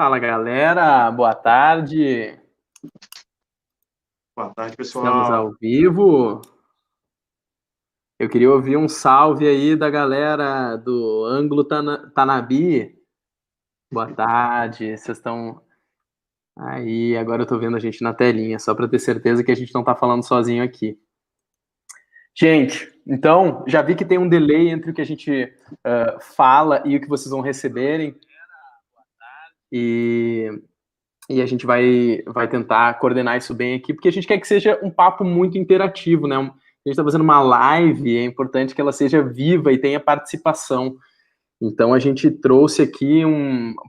Fala, galera. Boa tarde. Boa tarde, Estamos pessoal. ao vivo. Eu queria ouvir um salve aí da galera do Ângulo Tanabi. Boa tarde. Vocês estão aí? Agora eu tô vendo a gente na telinha, só para ter certeza que a gente não tá falando sozinho aqui. Gente, então, já vi que tem um delay entre o que a gente fala e o que vocês vão receberem. E a gente vai tentar coordenar isso bem aqui, porque a gente quer que seja um papo muito interativo, né? A gente está fazendo uma live, é importante que ela seja viva e tenha participação. Então a gente trouxe aqui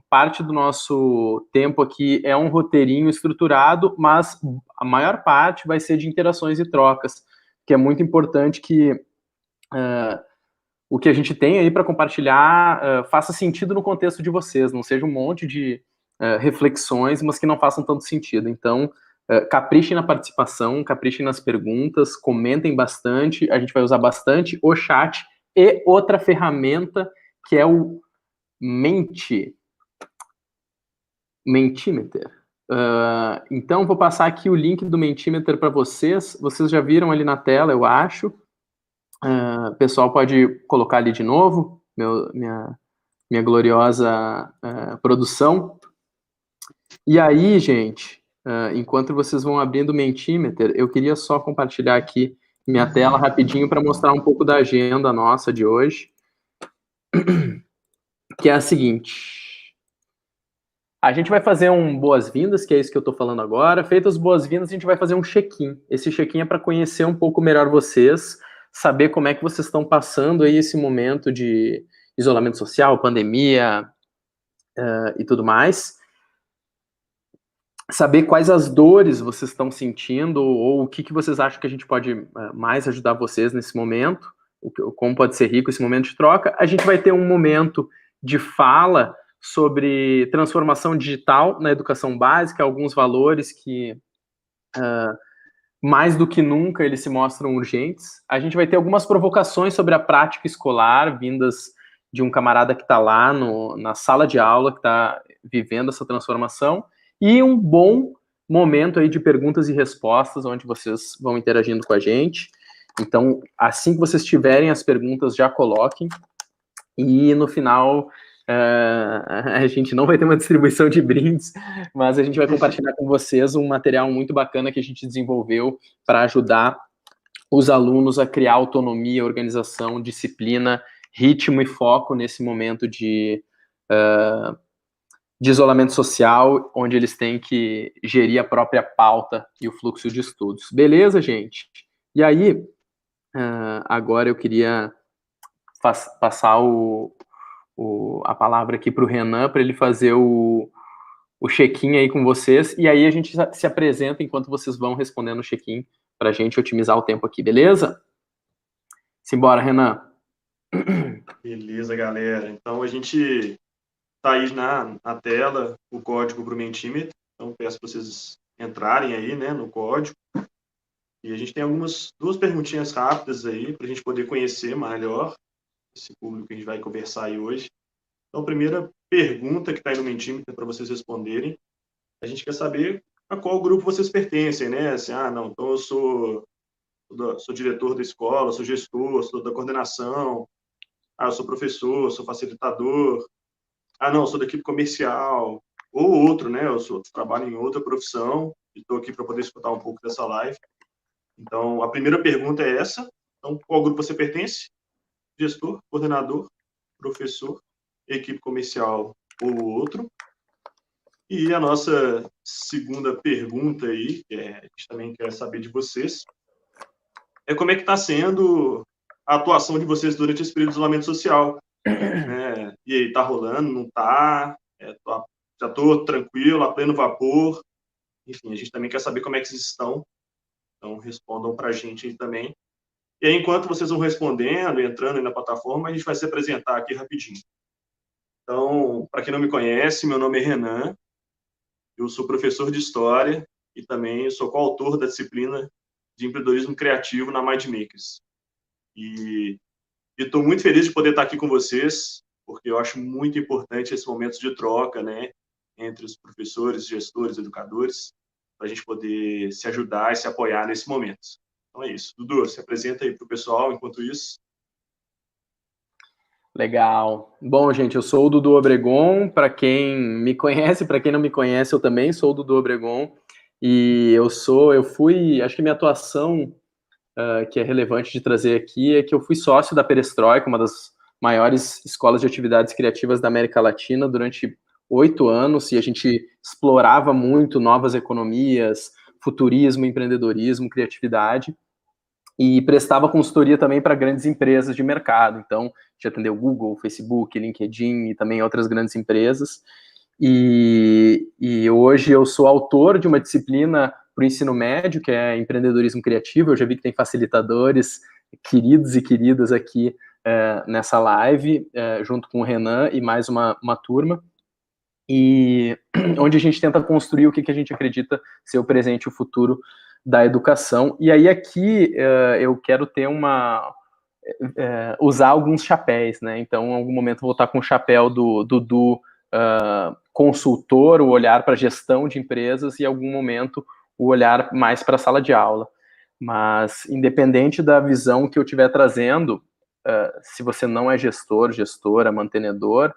parte do nosso tempo aqui é um roteirinho estruturado, mas a maior parte vai ser de interações e trocas, que é muito importante que o que a gente tem aí para compartilhar faça sentido no contexto de vocês, não seja um monte de reflexões, mas que não façam tanto sentido. Então, caprichem na participação, caprichem nas perguntas, comentem bastante, a gente vai usar bastante o chat e outra ferramenta que é o Mentimeter. Então, vou passar aqui o link do Mentimeter para vocês. Vocês já viram ali na tela, eu acho. O pessoal pode colocar ali de novo, minha gloriosa produção. E aí, gente, enquanto vocês vão abrindo o Mentimeter, eu queria só compartilhar aqui minha tela rapidinho para mostrar um pouco da agenda nossa de hoje, que é a seguinte. A gente vai fazer um boas-vindas, que é isso que eu estou falando agora. Feitas as boas-vindas, a gente vai fazer um check-in. Esse check-in é para conhecer um pouco melhor vocês, saber como é que vocês estão passando aí esse momento de isolamento social, pandemia e tudo mais. Saber quais as dores vocês estão sentindo ou o que vocês acham que a gente pode mais ajudar vocês nesse momento, como pode ser rico esse momento de troca. A gente vai ter um momento de fala sobre transformação digital na educação básica, alguns valores que, mais do que nunca, eles se mostram urgentes. A gente vai ter algumas provocações sobre a prática escolar, vindas de um camarada que está lá na sala de aula, que está vivendo essa transformação, e um bom momento aí de perguntas e respostas, onde vocês vão interagindo com a gente. Então, assim que vocês tiverem as perguntas, já coloquem. E no final, a gente não vai ter uma distribuição de brindes, mas a gente vai compartilhar com vocês um material muito bacana que a gente desenvolveu para ajudar os alunos a criar autonomia, organização, disciplina, ritmo e foco nesse momento de isolamento social, onde eles têm que gerir a própria pauta e o fluxo de estudos. Beleza, gente? E aí, agora eu queria passar a palavra aqui para o Renan, para ele fazer o check-in aí com vocês, e aí a gente se apresenta enquanto vocês vão respondendo o check-in, para a gente otimizar o tempo aqui, beleza? Simbora, Renan. Beleza, galera. Então, a gente está aí na tela o código para o Mentimeter. Então, peço para vocês entrarem aí, né, no código. E a gente tem duas perguntinhas rápidas aí para a gente poder conhecer melhor esse público que a gente vai conversar aí hoje. Então, a primeira pergunta que está aí no Mentimeter para vocês responderem, a gente quer saber a qual grupo vocês pertencem, né? Assim, não, então eu sou diretor da escola, sou gestor, sou da coordenação, eu sou professor, sou facilitador, não, eu sou da equipe comercial, ou outro, né? Eu trabalho em outra profissão e estou aqui para poder escutar um pouco dessa live. Então, a primeira pergunta é essa. Então, qual grupo você pertence? Gestor, coordenador, professor, equipe comercial ou outro? E a nossa segunda pergunta aí, que a gente também quer saber de vocês, é como é que está sendo a atuação de vocês durante esse período de isolamento social, né? E aí, tá rolando, não tá? Já tô tranquilo, a pleno vapor. Enfim, a gente também quer saber como é que vocês estão. Então, respondam para a gente aí também. E aí, enquanto vocês vão respondendo, entrando aí na plataforma, a gente vai se apresentar aqui rapidinho. Então, para quem não me conhece, meu nome é Renan, eu sou professor de História e também sou coautor da disciplina de empreendedorismo criativo na Mindmakers. E estou muito feliz de poder estar aqui com vocês, porque eu acho muito importante esse momento de troca, né? entre os professores, gestores, educadores, para a gente poder se ajudar e se apoiar nesse momento. Então é isso. Dudu, se apresenta aí para o pessoal enquanto isso. Legal. Bom, gente, eu sou o Dudu Obregon. Para quem me conhece, para quem não me conhece, eu também sou o Dudu Obregon. E acho que minha atuação que é relevante de trazer aqui é que eu fui sócio da Perestroika, uma das maiores escolas de atividades criativas da América Latina, durante 8 anos, e a gente explorava muito novas economias, futurismo, empreendedorismo, criatividade, e prestava consultoria também para grandes empresas de mercado. Então, já atendeu Google, Facebook, LinkedIn e também outras grandes empresas. E hoje eu sou autor de uma disciplina para o ensino médio, que é empreendedorismo criativo. Eu já vi que tem facilitadores queridos e queridas aqui nessa live, junto com o Renan e mais uma turma, e onde a gente tenta construir o que a gente acredita ser o presente e o futuro da educação. E aí aqui eu quero ter usar alguns chapéus, né? Então, em algum momento vou estar com o chapéu do Dudu consultor, o olhar para gestão de empresas, e em algum momento o olhar mais para a sala de aula. Mas, independente da visão que eu estiver trazendo, se você não é gestor, gestora, mantenedor,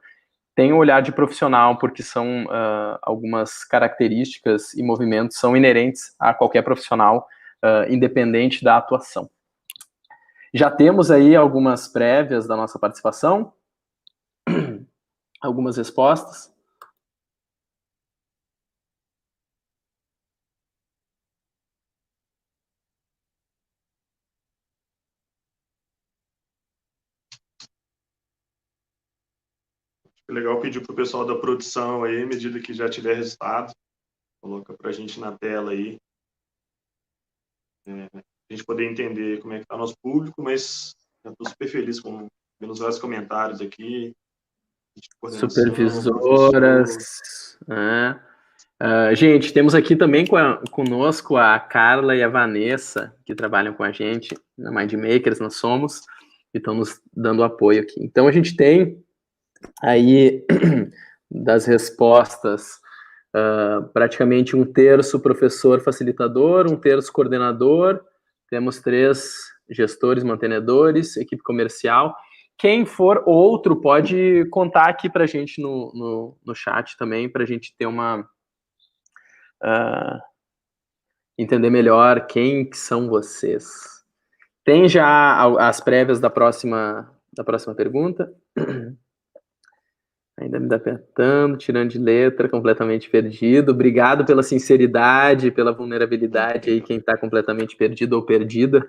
tem um olhar de profissional, porque são algumas características e movimentos são inerentes a qualquer profissional, independente da atuação. Já temos aí algumas prévias da nossa participação, algumas respostas. É legal pedir para o pessoal da produção aí, à medida que já tiver resultado, coloca para a gente na tela aí, a gente poder entender como é que está nosso público, mas já estou super feliz com vendo vários comentários aqui, de Supervisoras. Gente, temos aqui também conosco a Carla e a Vanessa, que trabalham com a gente na Mindmakers, nós somos, e estão nos dando apoio aqui. Então, a gente tem aí, das respostas, praticamente 1/3 professor facilitador, 1/3 coordenador, temos 3 gestores, mantenedores, equipe comercial. Quem for outro pode contar aqui para a gente no chat também, para a gente ter entender melhor quem que são vocês. Tem já as prévias da próxima pergunta? Ainda me dá apertando, tirando de letra, completamente perdido. Obrigado pela sinceridade, pela vulnerabilidade aí, quem está completamente perdido ou perdida.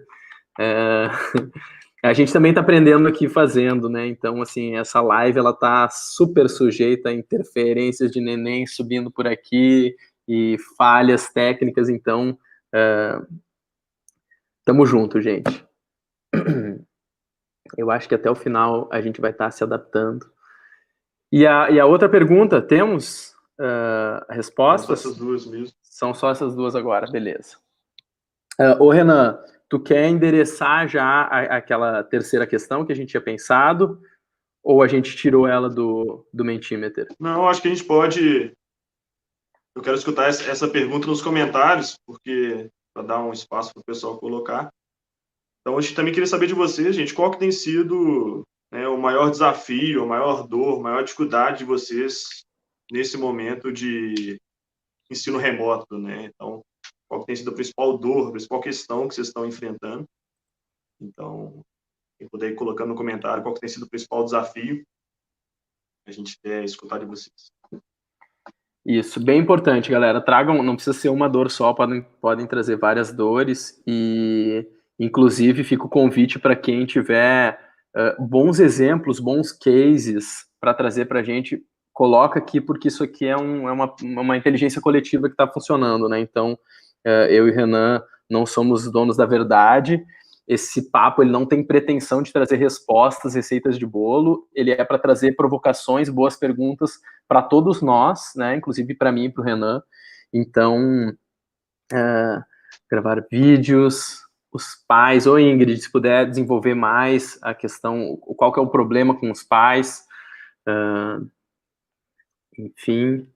A gente também está aprendendo aqui fazendo, né? Então, assim, essa live, ela tá super sujeita a interferências de neném subindo por aqui e falhas técnicas, então, tamo junto, gente. Eu acho que até o final a gente vai estar se adaptando. E a outra pergunta, temos respostas? São só essas duas mesmo. São só essas duas agora, beleza. Ô, Renan, tu quer endereçar já aquela terceira questão que a gente tinha pensado, ou a gente tirou ela do Mentimeter? Não, acho que a gente pode... Eu quero escutar essa pergunta nos comentários, porque para dar um espaço para o pessoal colocar. Então, a gente também queria saber de vocês, gente, qual que tem sido, né, o maior desafio, a maior dor, a maior dificuldade de vocês nesse momento de ensino remoto, né? Então, qual que tem sido a principal dor, a principal questão que vocês estão enfrentando? Então, quem puder ir colocando no comentário qual que tem sido o principal desafio, a gente quer escutar de vocês. Isso, bem importante, galera. Tragam, não precisa ser uma dor só, podem trazer várias dores, e inclusive fica o convite para quem tiver bons exemplos, bons cases para trazer para a gente, coloca aqui, porque isso aqui é uma inteligência coletiva que está funcionando, né? Então, eu e o Renan não somos donos da verdade. Esse papo, ele não tem pretensão de trazer respostas, receitas de bolo, ele é para trazer provocações, boas perguntas para todos nós, né, inclusive para mim e para o Renan. Então, gravar vídeos, os pais, ou Ingrid, se puder desenvolver mais a questão, qual que é o problema com os pais, enfim,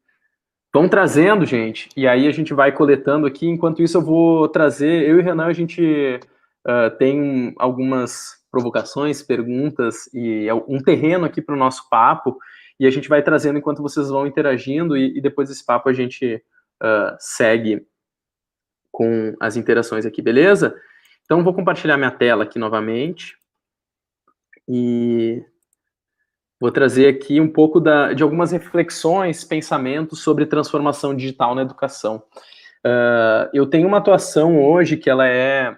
Vão trazendo, gente, e aí a gente vai coletando aqui. Enquanto isso, eu vou trazer. Eu e o Renan, a gente tem algumas provocações, perguntas e um terreno aqui para o nosso papo. E a gente vai trazendo enquanto vocês vão interagindo. E depois desse papo a gente segue com as interações aqui, beleza? Então, vou compartilhar minha tela aqui novamente. E vou trazer aqui um pouco de algumas reflexões, pensamentos sobre transformação digital na educação. Eu tenho uma atuação hoje que ela é,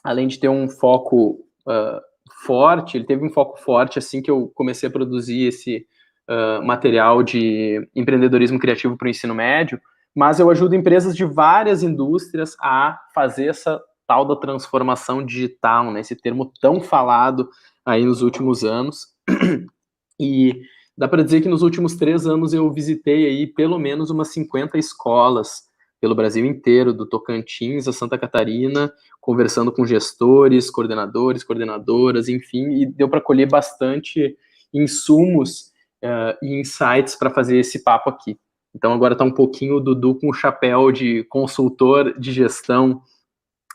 além de ter um foco forte, ele teve um foco forte assim que eu comecei a produzir esse material de empreendedorismo criativo para o ensino médio, mas eu ajudo empresas de várias indústrias a fazer essa tal da transformação digital, né, esse termo tão falado aí nos últimos anos. E dá para dizer que nos últimos 3 anos eu visitei aí pelo menos umas 50 escolas pelo Brasil inteiro, do Tocantins a Santa Catarina, conversando com gestores, coordenadores, coordenadoras, enfim, e deu para colher bastante insumos e insights para fazer esse papo aqui. Então agora está um pouquinho o Dudu com o chapéu de consultor de gestão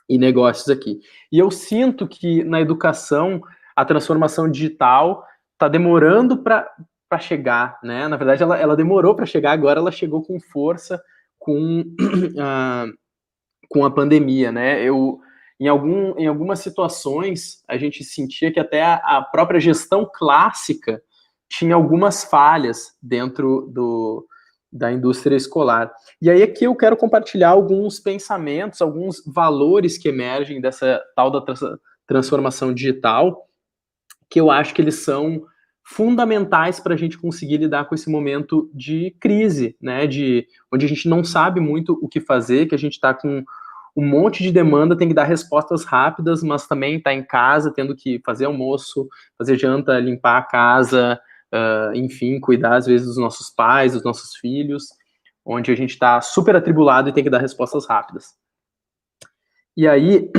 e negócios aqui. E eu sinto que na educação a transformação digital está demorando para chegar, né? Na verdade, ela demorou para chegar, agora ela chegou com força com a pandemia, né? Em algumas situações, a gente sentia que até a própria gestão clássica tinha algumas falhas dentro da indústria escolar. E aí aqui eu quero compartilhar alguns pensamentos, alguns valores que emergem dessa tal da transformação digital, que eu acho que eles são fundamentais para a gente conseguir lidar com esse momento de crise, né? Onde a gente não sabe muito o que fazer, que a gente está com um monte de demanda, tem que dar respostas rápidas, mas também está em casa, tendo que fazer almoço, fazer janta, limpar a casa, enfim, cuidar às vezes dos nossos pais, dos nossos filhos, onde a gente está super atribulado e tem que dar respostas rápidas. E aí,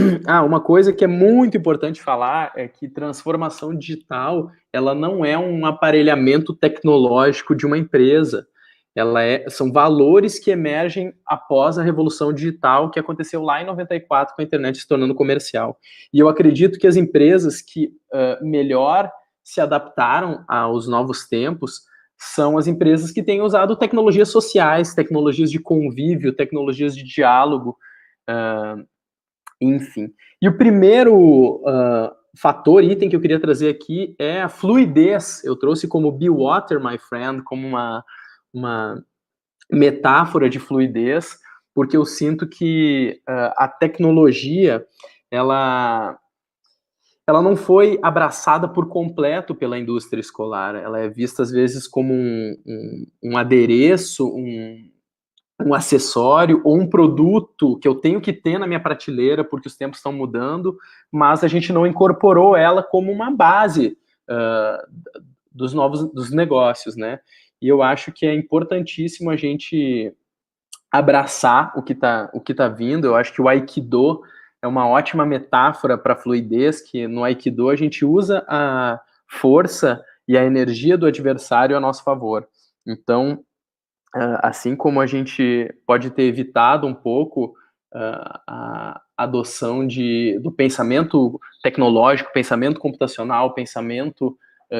uma coisa que é muito importante falar é que transformação digital, ela não é um aparelhamento tecnológico de uma empresa. São valores que emergem após a revolução digital que aconteceu lá em 94 com a internet se tornando comercial. E eu acredito que as empresas que melhor se adaptaram aos novos tempos são as empresas que têm usado tecnologias sociais, tecnologias de convívio, tecnologias de diálogo, enfim. E o primeiro item que eu queria trazer aqui é a fluidez. Eu trouxe como Be Water, my friend, como uma metáfora de fluidez, porque eu sinto que a tecnologia, ela não foi abraçada por completo pela indústria escolar. Ela é vista, às vezes, como um adereço, um acessório ou um produto que eu tenho que ter na minha prateleira porque os tempos estão mudando, mas a gente não incorporou ela como uma base dos negócios, né? E eu acho que é importantíssimo a gente abraçar o que tá vindo. Eu acho que o Aikido é uma ótima metáfora para fluidez, que no Aikido a gente usa a força e a energia do adversário a nosso favor. Então, assim como a gente pode ter evitado um pouco a adoção do pensamento tecnológico, pensamento computacional, pensamento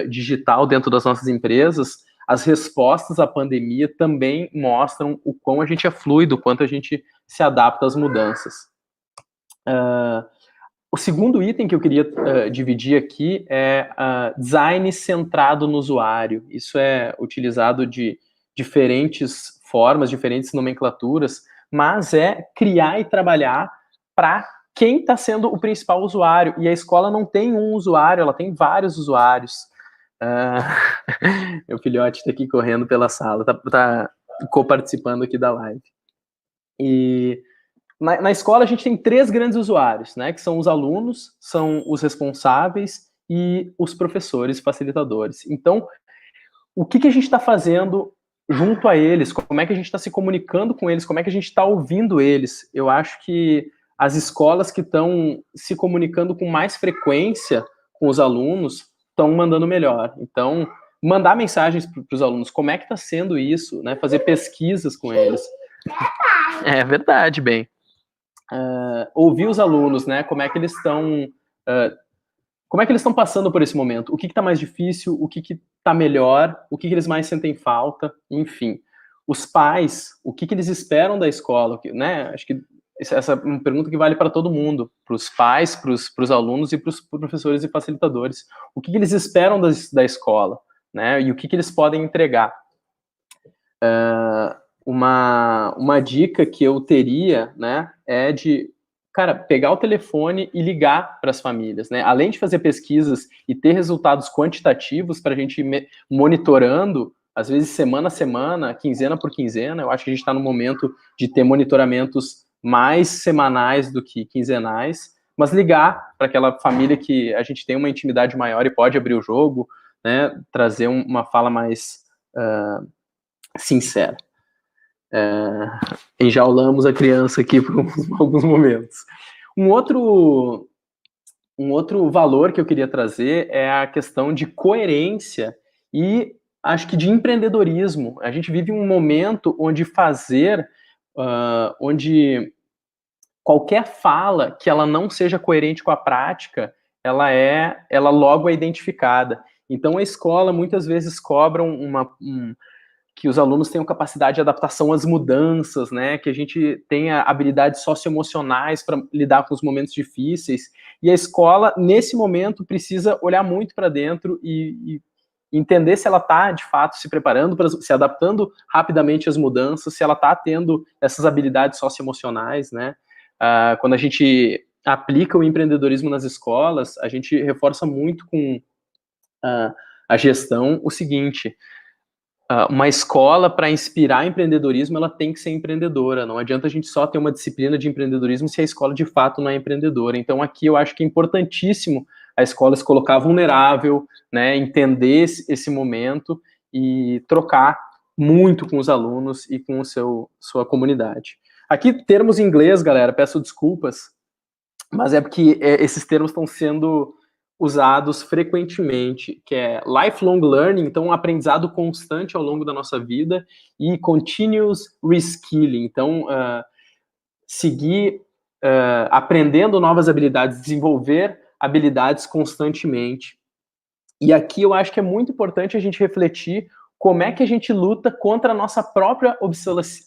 digital dentro das nossas empresas, as respostas à pandemia também mostram o quão a gente é fluido, o quanto a gente se adapta às mudanças. O segundo item que eu queria dividir aqui é design centrado no usuário. Isso é utilizado de diferentes formas, diferentes nomenclaturas, mas é criar e trabalhar para quem está sendo o principal usuário. E a escola não tem um usuário, ela tem vários usuários. Meu filhote está aqui correndo pela sala, está co-participando aqui da live. E na escola a gente tem 3 grandes usuários, né, que são os alunos, são os responsáveis e os professores facilitadores. Então, o que a gente está fazendo junto a eles? Como é que a gente está se comunicando com eles? Como é que a gente está ouvindo eles? Eu acho que as escolas que estão se comunicando com mais frequência com os alunos estão mandando melhor. Então, mandar mensagens para os alunos, como é que está sendo isso, né? Fazer pesquisas com eles. É verdade, bem. Ouvir os alunos, né? Como é que eles estão passando por esse momento? O que está mais difícil? O que está melhor? O que eles mais sentem falta? Enfim, os pais, o que eles esperam da escola, né? Acho que essa é uma pergunta que vale para todo mundo, para os pais, para os alunos e para os professores e facilitadores. O que eles esperam da escola, né? E o que eles podem entregar? Uma dica que eu teria, né, é de, cara, pegar o telefone e ligar para as famílias, né? Além de fazer pesquisas e ter resultados quantitativos para a gente ir monitorando, às vezes semana a semana, quinzena por quinzena, eu acho que a gente está no momento de ter monitoramentos mais semanais do que quinzenais, mas ligar para aquela família que a gente tem uma intimidade maior e pode abrir o jogo, né? Trazer uma fala mais sincera. Enjaulamos a criança aqui por alguns momentos. Um outro valor que eu queria trazer é a questão de coerência e acho que de empreendedorismo. A gente vive um momento onde onde qualquer fala que ela não seja coerente com a prática, ela logo é identificada. Então a escola muitas vezes cobra que os alunos tenham capacidade de adaptação às mudanças, né? Que a gente tenha habilidades socioemocionais para lidar com os momentos difíceis. E a escola, nesse momento, precisa olhar muito para dentro e entender se ela está, de fato, se preparando, se adaptando rapidamente às mudanças, se ela está tendo essas habilidades socioemocionais, né? Quando a gente aplica o empreendedorismo nas escolas, a gente reforça muito com a gestão o seguinte: uma escola para inspirar empreendedorismo, ela tem que ser empreendedora. Não adianta a gente só ter uma disciplina de empreendedorismo se a escola de fato não é empreendedora. Então aqui eu acho que é importantíssimo a escola se colocar vulnerável, né, entender esse momento e trocar muito com os alunos e com sua comunidade. Aqui termos em inglês, galera, peço desculpas, mas é porque esses termos estão sendo usados frequentemente, que é lifelong learning, então um aprendizado constante ao longo da nossa vida, e continuous reskilling, então seguir aprendendo novas habilidades, desenvolver habilidades constantemente. E aqui eu acho que é muito importante a gente refletir como é que a gente luta contra a nossa própria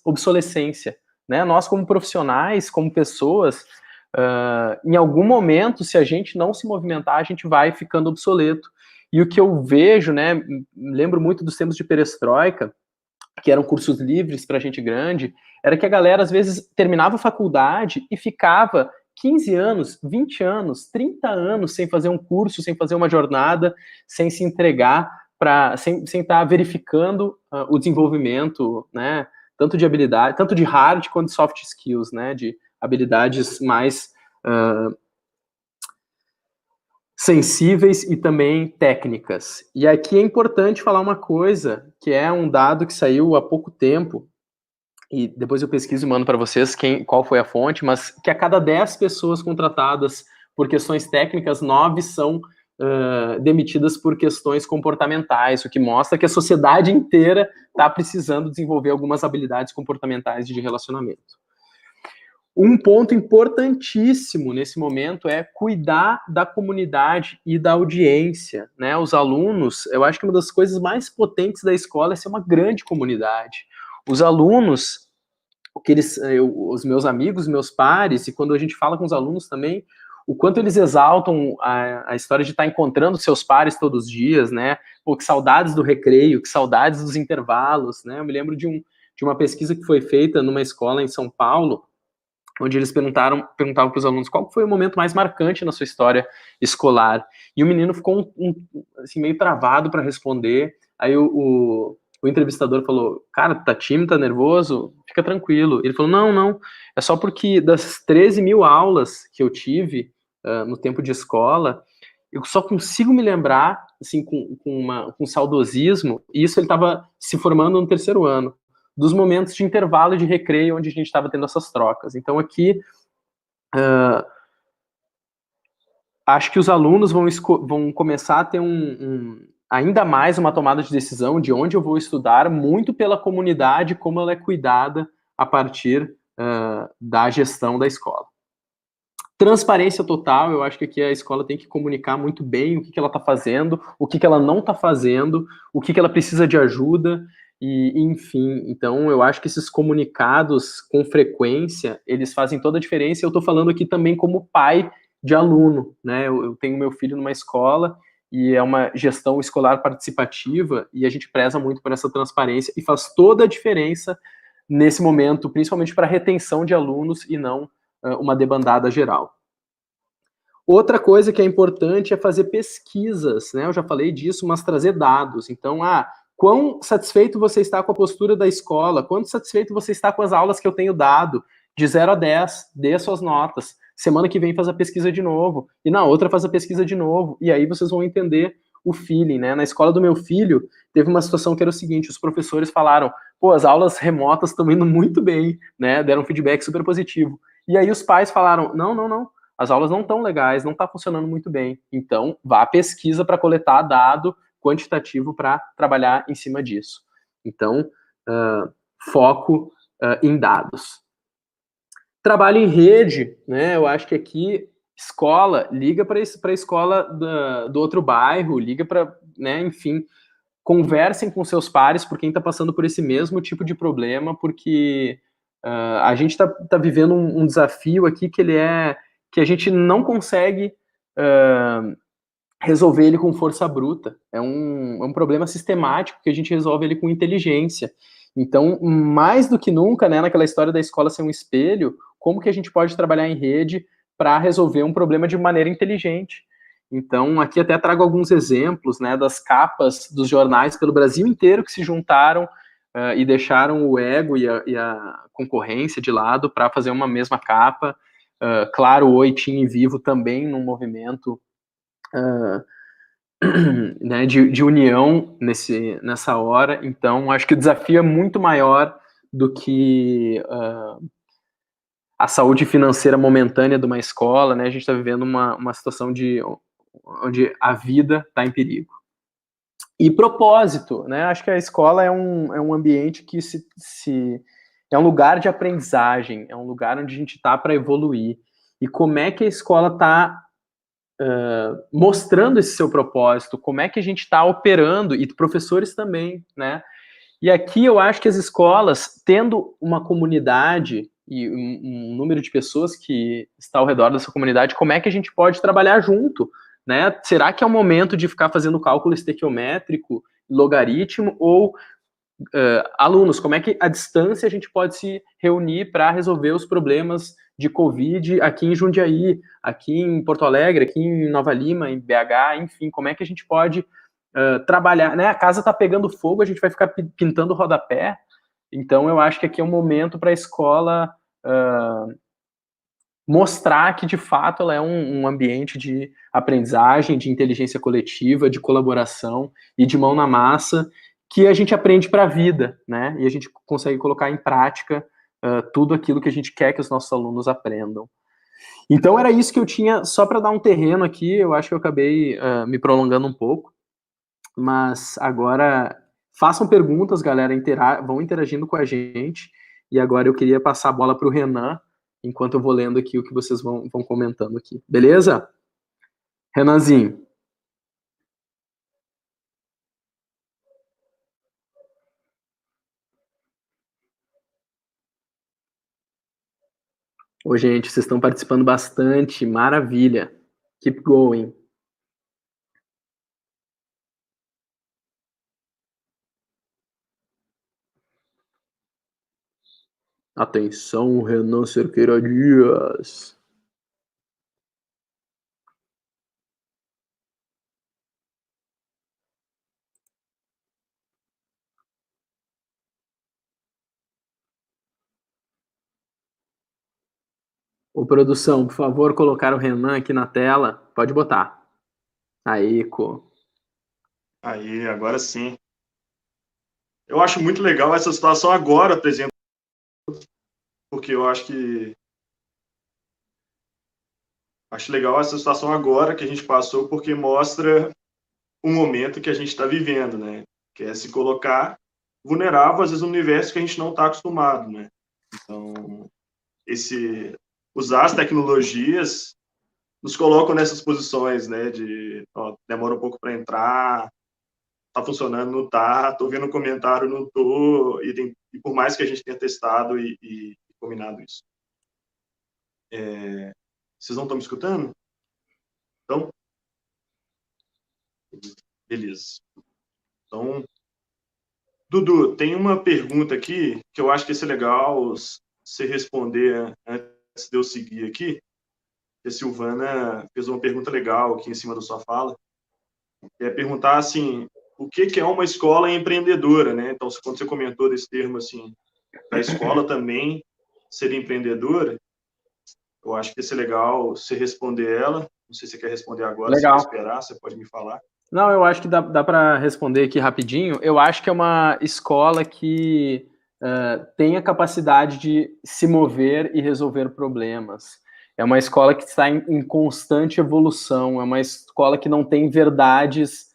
obsolescência, né? Nós como profissionais, como pessoas, em algum momento, se a gente não se movimentar, a gente vai ficando obsoleto. E o que eu vejo, né, lembro muito dos tempos de perestroika, que eram cursos livres para gente grande, era que a galera, às vezes, terminava a faculdade e ficava 15 anos, 20 anos, 30 anos sem fazer um curso, sem fazer uma jornada, sem se entregar, sem estar verificando o desenvolvimento, né, tanto de habilidade, tanto de hard quanto de soft skills, né, de habilidades mais sensíveis e também técnicas. E aqui é importante falar uma coisa, que é um dado que saiu há pouco tempo, e depois eu pesquiso e mando para vocês qual foi a fonte, mas que a cada 10 pessoas contratadas por questões técnicas, 9 são demitidas por questões comportamentais, o que mostra que a sociedade inteira está precisando desenvolver algumas habilidades comportamentais de relacionamento. Um ponto importantíssimo nesse momento é cuidar da comunidade e da audiência, né? Os alunos, eu acho que uma das coisas mais potentes da escola é ser uma grande comunidade. Os alunos, os meus amigos, meus pares, e quando a gente fala com os alunos também, o quanto eles exaltam a história de estar encontrando seus pares todos os dias, né? Pô, que saudades do recreio, que saudades dos intervalos, né? Eu me lembro de uma pesquisa que foi feita numa escola em São Paulo, onde eles perguntavam para os alunos qual foi o momento mais marcante na sua história escolar. E o menino ficou assim, meio travado para responder. Aí o entrevistador falou: cara, tá tímido, tá nervoso? Fica tranquilo. Ele falou: não, é só porque das 13 mil aulas que eu tive no tempo de escola, eu só consigo me lembrar, assim, com saudosismo, e isso ele estava se formando no terceiro ano, dos momentos de intervalo e de recreio onde a gente estava tendo essas trocas. Então aqui acho que os alunos vão começar a ter ainda mais uma tomada de decisão de onde eu vou estudar, muito pela comunidade, como ela é cuidada a partir da gestão da escola. Transparência total, eu acho que aqui a escola tem que comunicar muito bem o que ela está fazendo, o que ela não está fazendo, o que ela precisa de ajuda, e enfim, então eu acho que esses comunicados com frequência, eles fazem toda a diferença. Eu estou falando aqui também como pai de aluno, né? Eu tenho meu filho numa escola e é uma gestão escolar participativa e a gente preza muito por essa transparência e faz toda a diferença nesse momento, principalmente para a retenção de alunos e não uma debandada geral. Outra coisa que é importante é fazer pesquisas, né? Eu já falei disso, mas trazer dados. Então, quão satisfeito você está com a postura da escola? Quanto satisfeito você está com as aulas que eu tenho dado? De 0 a 10, dê suas notas. Semana que vem faz a pesquisa de novo. E na outra faz a pesquisa de novo. E aí vocês vão entender o feeling, né? Na escola do meu filho, teve uma situação que era o seguinte, os professores falaram, pô, as aulas remotas estão indo muito bem, né? Deram um feedback super positivo. E aí os pais falaram, não, as aulas não estão legais, não está funcionando muito bem. Então, vá à pesquisa para coletar dado quantitativo para trabalhar em cima disso. Então, foco em dados. Trabalho em rede, né? Eu acho que aqui, escola, liga para a escola do outro bairro, liga para, né, enfim, conversem com seus pares por quem está passando por esse mesmo tipo de problema, porque a gente está vivendo um desafio aqui que a gente não consegue resolver ele com força bruta. É um problema sistemático que a gente resolve ele com inteligência. Então, mais do que nunca, né, naquela história da escola ser um espelho, como que a gente pode trabalhar em rede para resolver um problema de maneira inteligente? Então, aqui até trago alguns exemplos, né, das capas dos jornais pelo Brasil inteiro que se juntaram e deixaram o ego e a concorrência de lado para fazer uma mesma capa. Claro, o Oi, Tim e Vivo também num movimento né, de união nessa hora. Então, acho que o desafio é muito maior do que a saúde financeira momentânea de uma escola, né? A gente está vivendo uma situação onde a vida está em perigo. E propósito, né? Acho que a escola é um ambiente que é um lugar de aprendizagem, é um lugar onde a gente está para evoluir. E como é que a escola está mostrando esse seu propósito, como é que a gente está operando, e professores também, né? E aqui eu acho que as escolas, tendo uma comunidade e um número de pessoas que está ao redor dessa comunidade, como é que a gente pode trabalhar junto, né? Será que é o momento de ficar fazendo cálculo estequiométrico, logaritmo, ou alunos, como é que à distância a gente pode se reunir para resolver os problemas de Covid aqui em Jundiaí, aqui em Porto Alegre, aqui em Nova Lima, em BH, enfim, como é que a gente pode trabalhar, né? A casa está pegando fogo, a gente vai ficar pintando rodapé, então eu acho que aqui é um momento para a escola mostrar que de fato ela é um ambiente de aprendizagem, de inteligência coletiva, de colaboração e de mão na massa, que a gente aprende para a vida, né? E a gente consegue colocar em prática tudo aquilo que a gente quer que os nossos alunos aprendam. Então era isso que eu tinha, só para dar um terreno aqui. Eu acho que eu acabei me prolongando um pouco, mas agora façam perguntas, galera, vão interagindo com a gente. E agora eu queria passar a bola para o Renan, enquanto eu vou lendo aqui o que vocês vão comentando aqui. Beleza? Renanzinho. Ô, gente, vocês estão participando bastante. Maravilha. Keep going. Atenção, Renan Cerqueira Dias. Ô, produção, por favor, colocar o Renan aqui na tela. Pode botar. Aí, Co. Aí, agora sim. Eu acho muito legal essa situação agora, por exemplo, porque eu acho legal essa situação agora que a gente passou, porque mostra o momento que a gente está vivendo, né? Que é se colocar vulnerável, às vezes, no universo que a gente não está acostumado, né? Então, usar as tecnologias nos colocam nessas posições, né? Demora um pouco para entrar, tá funcionando, não tá, tô vendo um comentário, não tô, e por mais que a gente tenha testado e combinado isso. Vocês não estão me escutando? Então, beleza. Então, Dudu, tem uma pergunta aqui que eu acho que ia ser legal você responder antes de eu seguir aqui. A Silvana fez uma pergunta legal aqui em cima da sua fala. É perguntar, assim, o que é uma escola empreendedora, né? Então, quando você comentou desse termo, assim, a escola também ser empreendedora, eu acho que ia ser legal você responder ela. Não sei se você quer responder agora, se quer Legal. esperar, você pode me falar. Não, eu acho que dá para responder aqui rapidinho. Eu acho que é uma escola que tem a capacidade de se mover e resolver problemas. É uma escola que está em constante evolução. É uma escola que não tem verdades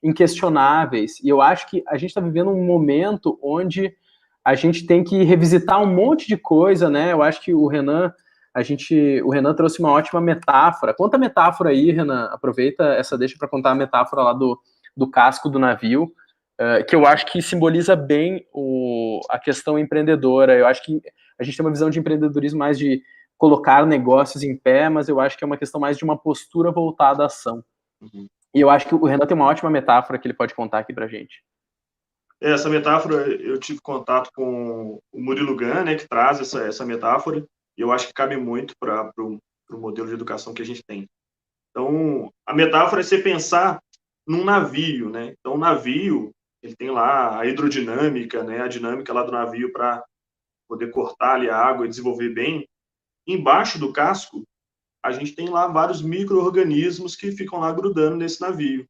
inquestionáveis. E eu acho que a gente está vivendo um momento onde a gente tem que revisitar um monte de coisa, né? Eu acho que o Renan trouxe uma ótima metáfora. Conta a metáfora aí, Renan. Aproveita essa deixa para contar a metáfora lá do casco do navio, que eu acho que simboliza bem a questão empreendedora. Eu acho que a gente tem uma visão de empreendedorismo mais de colocar negócios em pé, mas eu acho que é uma questão mais de uma postura voltada à ação. Uhum. E eu acho que o Renan tem uma ótima metáfora que ele pode contar aqui para a gente. Essa metáfora, eu tive contato com o Murilo Gun, né, que traz essa metáfora, e eu acho que cabe muito para o modelo de educação que a gente tem. Então, a metáfora é você pensar num navio, né? Então, o navio, ele tem lá a hidrodinâmica, né, a dinâmica lá do navio para poder cortar ali a água e desenvolver bem. Embaixo do casco, a gente tem lá vários micro-organismos que ficam lá grudando nesse navio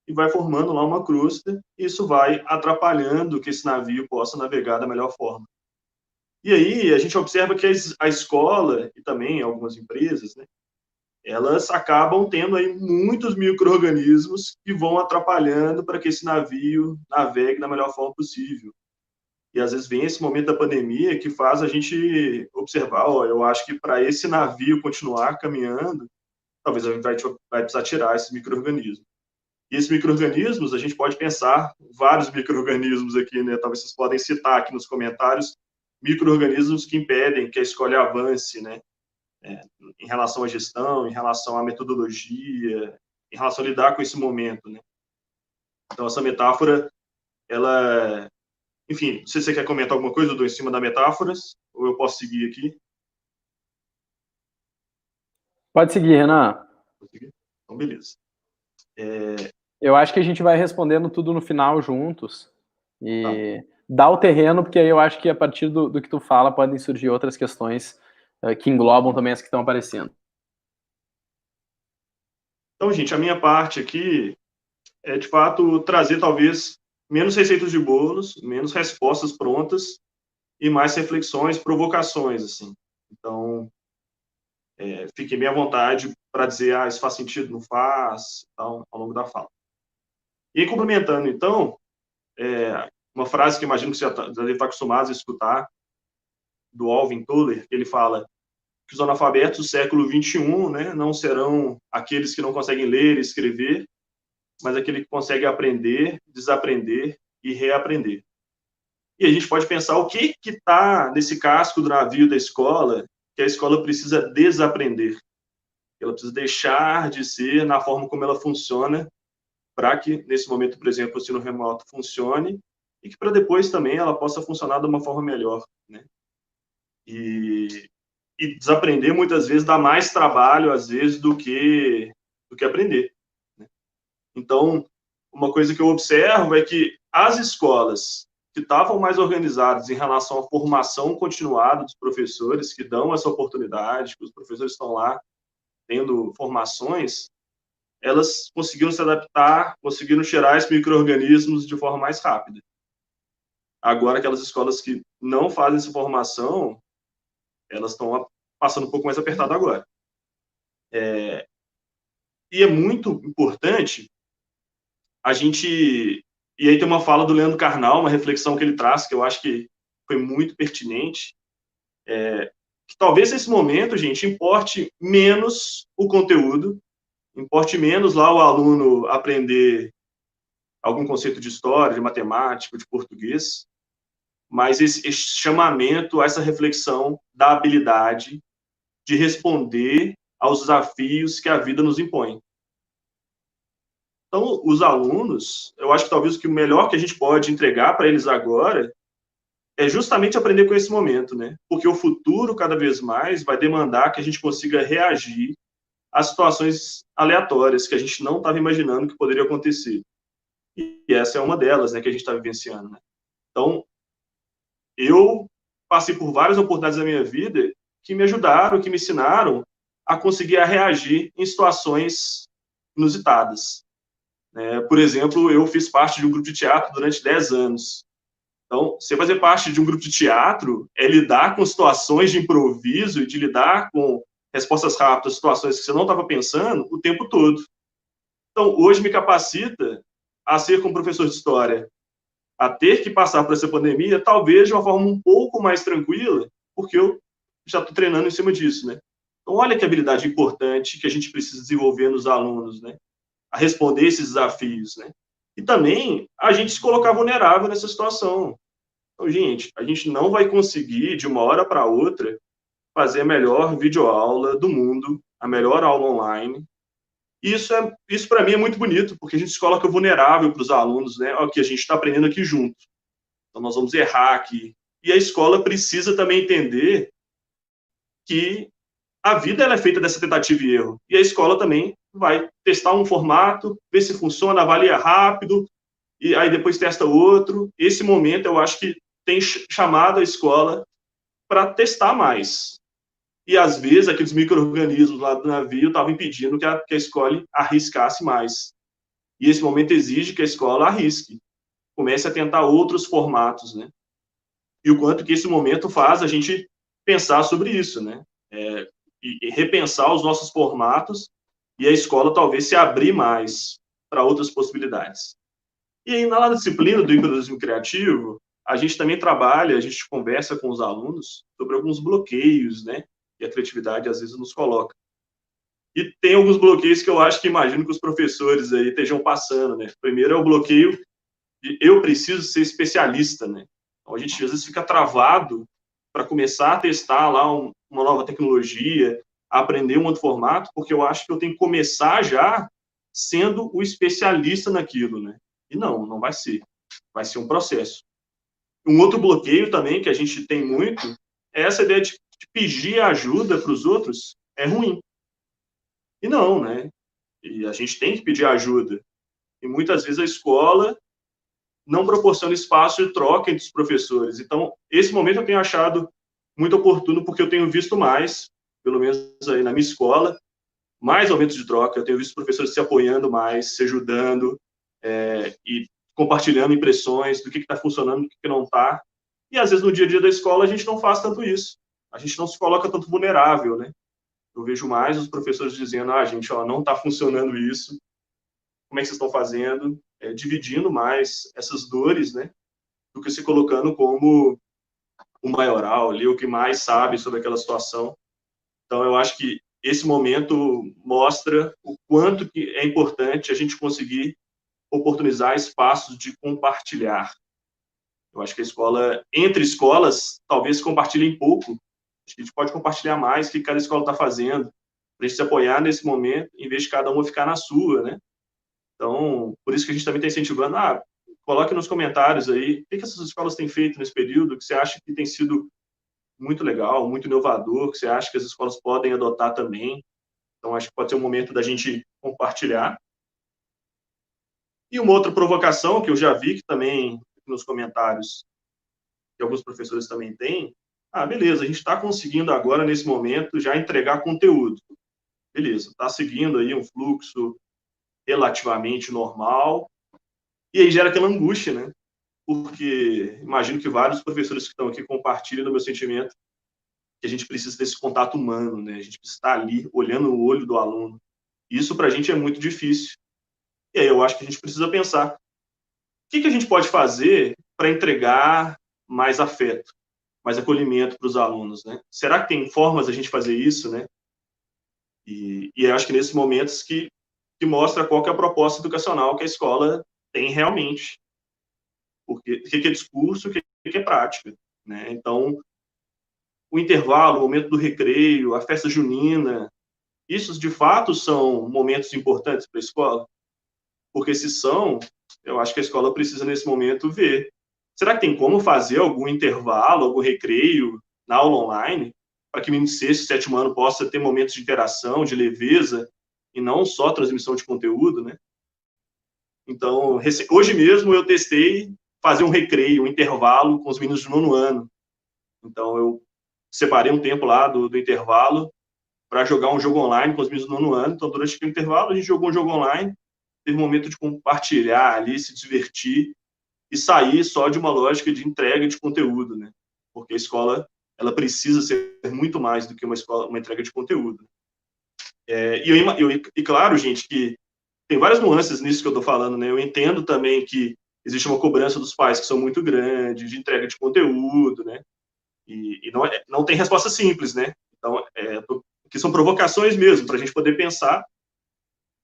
e vai formando lá uma crosta, e isso vai atrapalhando que esse navio possa navegar da melhor forma. E aí a gente observa que a escola e também algumas empresas, né, elas acabam tendo aí muitos micro-organismos que vão atrapalhando para que esse navio navegue da melhor forma possível. E às vezes vem esse momento da pandemia que faz a gente observar, ó, eu acho que para esse navio continuar caminhando, talvez a gente vai precisar tirar esses micro-organismos. E esses micro-organismos, a gente pode pensar vários micro-organismos aqui, né? Talvez vocês podem citar aqui nos comentários micro-organismos que impedem que a escola avance, né? Em relação à gestão, em relação à metodologia, em relação a lidar com esse momento, né? Então, essa metáfora, ela... Enfim, não sei se você quer comentar alguma coisa, Dudu, em cima da metáforas, ou eu posso seguir aqui. Pode seguir, Renan. Então, beleza. Eu acho que a gente vai respondendo tudo no final juntos. Tá. E dá o terreno, porque aí eu acho que a partir do que tu fala podem surgir outras questões que englobam também as que estão aparecendo. Então, gente, a minha parte aqui é, de fato, trazer talvez menos receitas de bolos, menos respostas prontas e mais reflexões, provocações, assim. Então, fiquem bem à vontade para dizer, isso faz sentido, não faz, então, ao longo da fala. E aí, complementando, então, uma frase que imagino que você já deve estar acostumado a escutar, do Alvin Toffler, ele fala que os analfabetos do século XXI, né, não serão aqueles que não conseguem ler e escrever, mas aquele que consegue aprender, desaprender e reaprender. E a gente pode pensar o que está nesse casco do navio da escola que a escola precisa desaprender. Ela precisa deixar de ser na forma como ela funciona para que, nesse momento, por exemplo, o ensino remoto funcione e que para depois também ela possa funcionar de uma forma melhor, né? E, e desaprender muitas vezes dá mais trabalho, às vezes, do que aprender, né? Então, uma coisa que eu observo é que as escolas que estavam mais organizadas em relação à formação continuada dos professores, que dão essa oportunidade, que os professores estão lá tendo formações, elas conseguiram se adaptar, conseguiram tirar esses micro-organismos de forma mais rápida. Agora, aquelas escolas que não fazem essa formação, elas estão passando um pouco mais apertado agora. E é muito importante a gente... E aí tem uma fala do Leandro Carnal, uma reflexão que ele traz, que eu acho que foi muito pertinente, que talvez nesse momento, gente, importe menos o conteúdo, importe menos lá o aluno aprender algum conceito de história, de matemática, de português, mas esse chamamento, essa reflexão da habilidade de responder aos desafios que a vida nos impõe. Então, os alunos, eu acho que talvez o melhor que a gente pode entregar para eles agora é justamente aprender com esse momento, né? Porque o futuro, cada vez mais, vai demandar que a gente consiga reagir a situações aleatórias que a gente não estava imaginando que poderia acontecer. E essa é uma delas, né, que a gente está vivenciando, né? Então, eu passei por várias oportunidades na minha vida que me ajudaram, que me ensinaram a conseguir reagir em situações inusitadas. Por exemplo, eu fiz parte de um grupo de teatro durante 10 anos. Então, você fazer parte de um grupo de teatro é lidar com situações de improviso e de lidar com respostas rápidas, situações que você não estava pensando o tempo todo. Então, hoje me capacita a ser como professor de história, a ter que passar por essa pandemia, talvez de uma forma um pouco mais tranquila, porque eu já estou treinando em cima disso, né? Então, olha que habilidade importante que a gente precisa desenvolver nos alunos, né? A responder esses desafios, né? E também a gente se colocar vulnerável nessa situação. Então, gente, a gente não vai conseguir, de uma hora para outra, fazer a melhor videoaula do mundo, a melhor aula online. Isso para mim é muito bonito, porque a gente se coloca vulnerável para os alunos, né? Ó, que a gente está aprendendo aqui junto. Então, nós vamos errar aqui. E a escola precisa também entender que a vida ela é feita dessa tentativa e erro. E a escola também vai testar um formato, ver se funciona, avalia rápido, e aí depois testa outro. Esse momento eu acho que tem chamado a escola para testar mais. E às vezes aqueles micro-organismos lá do navio estavam impedindo que a escola arriscasse mais. E esse momento exige que a escola arrisque, comece a tentar outros formatos, né? E o quanto que esse momento faz a gente pensar sobre isso, né? E repensar os nossos formatos e a escola talvez se abrir mais para outras possibilidades. E aí, na disciplina do empreendedorismo criativo, a gente também trabalha, a gente conversa com os alunos sobre alguns bloqueios, né? Que a criatividade às vezes nos coloca. E tem alguns bloqueios que eu acho que imagino que os professores aí estejam passando, né? Primeiro é o bloqueio de eu preciso ser especialista, né? Então, a gente às vezes fica travado para começar a testar lá uma nova tecnologia, aprender um outro formato, porque eu acho que eu tenho que começar já sendo o especialista naquilo, né? E não vai ser. Vai ser um processo. Um outro bloqueio também que a gente tem muito é essa ideia de pedir ajuda para os outros é ruim. E não, né? E a gente tem que pedir ajuda. E muitas vezes a escola não proporciona espaço de troca entre os professores. Então, esse momento eu tenho achado muito oportuno, porque eu tenho visto mais, pelo menos aí na minha escola, mais aumentos de troca. Eu tenho visto professores se apoiando mais, se ajudando, e compartilhando impressões do que está funcionando, do que não está. E, às vezes, no dia a dia da escola, a gente não faz tanto isso. A gente não se coloca tanto vulnerável, né? Eu vejo mais os professores dizendo, gente, não está funcionando isso, como é que vocês estão fazendo? Dividindo mais essas dores, né? Do que se colocando como o maioral ali, o que mais sabe sobre aquela situação. Então, eu acho que esse momento mostra o quanto que é importante a gente conseguir oportunizar espaços de compartilhar. Eu acho que a escola, entre escolas, talvez compartilhem pouco. Acho que a gente pode compartilhar mais o que cada escola está fazendo, para a gente se apoiar nesse momento, em vez de cada uma ficar na sua, né? Então, por isso que a gente também está incentivando, coloque nos comentários aí, o que essas escolas têm feito nesse período, que você acha que tem sido muito legal, muito inovador, que você acha que as escolas podem adotar também. Então, acho que pode ser um momento da gente compartilhar. E uma outra provocação que eu já vi que também nos comentários, que alguns professores também têm, beleza, a gente está conseguindo agora, nesse momento, já entregar conteúdo. Beleza, está seguindo aí um fluxo relativamente normal, e aí gera aquela angústia, né? Porque imagino que vários professores que estão aqui compartilham do meu sentimento, que a gente precisa desse contato humano, né? A gente precisa estar ali, olhando no olho do aluno. Isso, para a gente, é muito difícil. E aí eu acho que a gente precisa pensar o que a gente pode fazer para entregar mais afeto, mais acolhimento para os alunos, né? Será que tem formas a gente fazer isso, né? E eu acho que nesses momentos que mostra qual que é a proposta educacional que a escola tem realmente. Porque o que é discurso, o que é prática, né? Então, o intervalo, o momento do recreio, a festa junina, isso de fato são momentos importantes para a escola? Porque se são, eu acho que a escola precisa nesse momento ver. Será que tem como fazer algum intervalo, algum recreio na aula online, para que o menino de sexto e sétimo ano possa ter momentos de interação, de leveza, e não só transmissão de conteúdo, né? Então, hoje mesmo eu testei fazer um recreio, um intervalo com os meninos do nono ano. Então, eu separei um tempo lá do intervalo para jogar um jogo online com os meninos do nono ano. Então, durante aquele intervalo, a gente jogou um jogo online, teve um momento de compartilhar ali, se divertir e sair só de uma lógica de entrega de conteúdo, né? Porque a escola, ela precisa ser muito mais do que uma entrega de conteúdo. E claro, gente, que tem várias nuances nisso que eu estou falando, né? Eu entendo também que existe uma cobrança dos pais que são muito grande, de entrega de conteúdo, né? E não tem resposta simples, né? Então, que são provocações mesmo, para a gente poder pensar,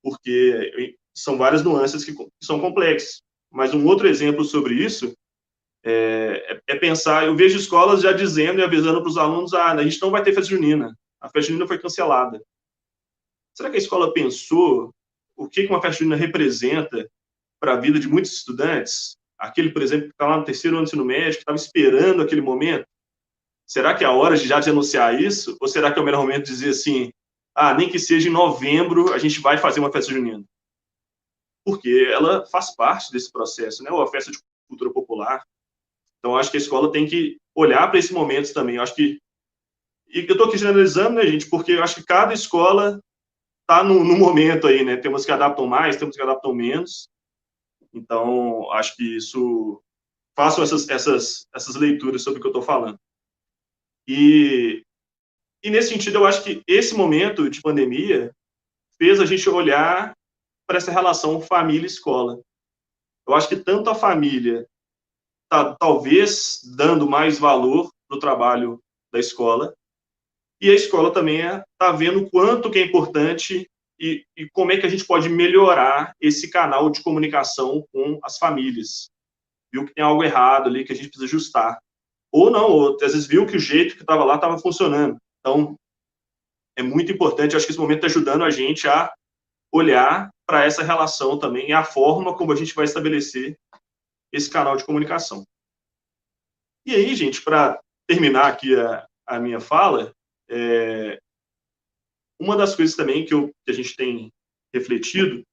porque são várias nuances que são complexas. Mas um outro exemplo sobre isso é pensar, eu vejo escolas já dizendo e avisando para os alunos, a gente não vai ter festa junina, a festa junina foi cancelada. Será que a escola pensou o que uma festa junina representa para a vida de muitos estudantes? Aquele, por exemplo, que está lá no terceiro ano do ensino médio, que estava esperando aquele momento. Será que é a hora de já de anunciar isso? Ou será que é o melhor momento de dizer assim, nem que seja em novembro a gente vai fazer uma festa junina? Porque ela faz parte desse processo, né? Ou a festa de cultura popular. Então, acho que a escola tem que olhar para esses momentos também. Eu acho que... E eu estou aqui generalizando, né, gente? Porque eu acho que cada escola está no momento aí, né? Temos que adaptam mais, temos que adaptam menos. Então, acho que isso... Façam essas leituras sobre o que eu estou falando. E nesse sentido, eu acho que esse momento de pandemia fez a gente olhar para essa relação família-escola. Eu acho que tanto a família está, talvez, dando mais valor para o trabalho da escola, e a escola também está vendo o quanto que é importante e como é que a gente pode melhorar esse canal de comunicação com as famílias. Viu que tem algo errado ali que a gente precisa ajustar. Ou não, ou às vezes viu que o jeito que estava lá estava funcionando. Então, é muito importante, acho que esse momento está ajudando a gente a olhar para essa relação também e a forma como a gente vai estabelecer esse canal de comunicação. E aí, gente, para terminar aqui a minha fala, uma das coisas também que a gente tem refletido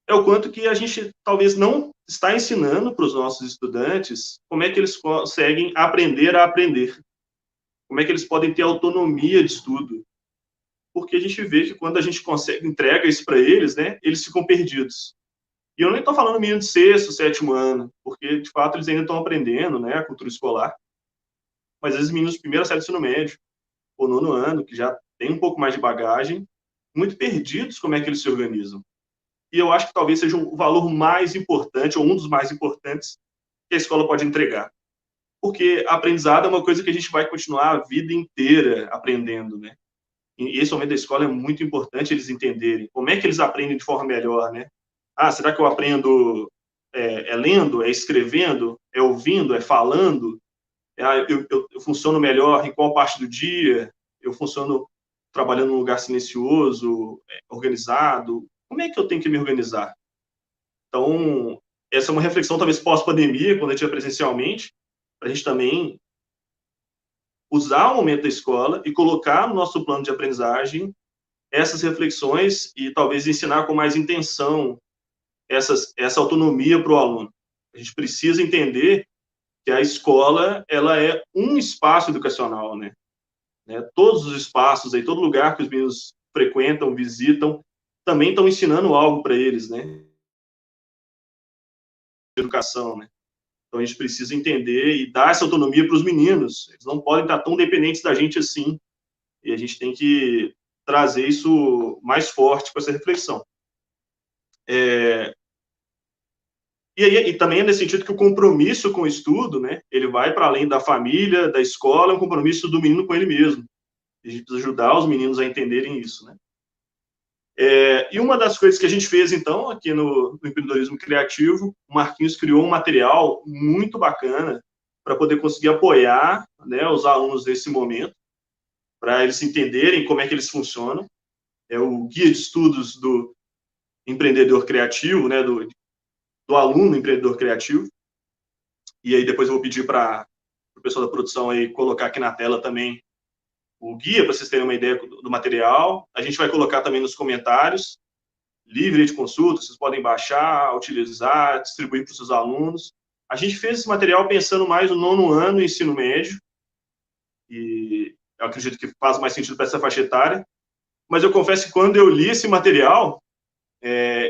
é o quanto que a gente talvez não está ensinando para os nossos estudantes como é que eles conseguem aprender a aprender, como é que eles podem ter autonomia de estudo, porque a gente vê que quando a gente entrega isso para eles, né, eles ficam perdidos. E eu nem estou falando menino de sexto, sétimo ano, porque, de fato, eles ainda estão aprendendo, né, a cultura escolar. Mas, às vezes, meninos de primeira série do ensino médio, ou nono ano, que já tem um pouco mais de bagagem, muito perdidos como é que eles se organizam. E eu acho que talvez seja o valor mais importante, ou um dos mais importantes, que a escola pode entregar. Porque a aprendizado é uma coisa que a gente vai continuar a vida inteira aprendendo, né? E esse momento da escola é muito importante eles entenderem como é que eles aprendem de forma melhor, né? Será que eu aprendo lendo, é escrevendo, é ouvindo, é falando? Eu funciono melhor em qual parte do dia? Eu funciono trabalhando num lugar silencioso, organizado? Como é que eu tenho que me organizar? Então, essa é uma reflexão talvez pós-pandemia, quando a gente é presencialmente, para a gente também usar o momento da escola e colocar no nosso plano de aprendizagem essas reflexões e talvez ensinar com mais intenção essa autonomia para o aluno. A gente precisa entender que a escola ela é um espaço educacional, né? Todos os espaços, aí, todo lugar que os meninos frequentam, visitam, também estão ensinando algo para eles, né? Educação, né? Então a gente precisa entender e dar essa autonomia para os meninos. Eles não podem estar tão dependentes da gente assim. E a gente tem que trazer isso mais forte com essa reflexão. E também é nesse sentido que o compromisso com o estudo, né, ele vai para além da família, da escola, é um compromisso do menino com ele mesmo. A gente precisa ajudar os meninos a entenderem isso, né? E uma das coisas que a gente fez, então, aqui no empreendedorismo criativo, o Marquinhos criou um material muito bacana para poder conseguir apoiar, né, os alunos nesse momento, para eles entenderem como é que eles funcionam. É o guia de estudos do empreendedor criativo, né, do aluno empreendedor criativo. E aí depois eu vou pedir para o pessoal da produção aí colocar aqui na tela também o guia, para vocês terem uma ideia do material. A gente vai colocar também nos comentários, livre de consulta, vocês podem baixar, utilizar, distribuir para os seus alunos. A gente fez esse material pensando mais no 9º ano, ensino médio, e eu acredito que faz mais sentido para essa faixa etária. Mas eu confesso que quando eu li esse material,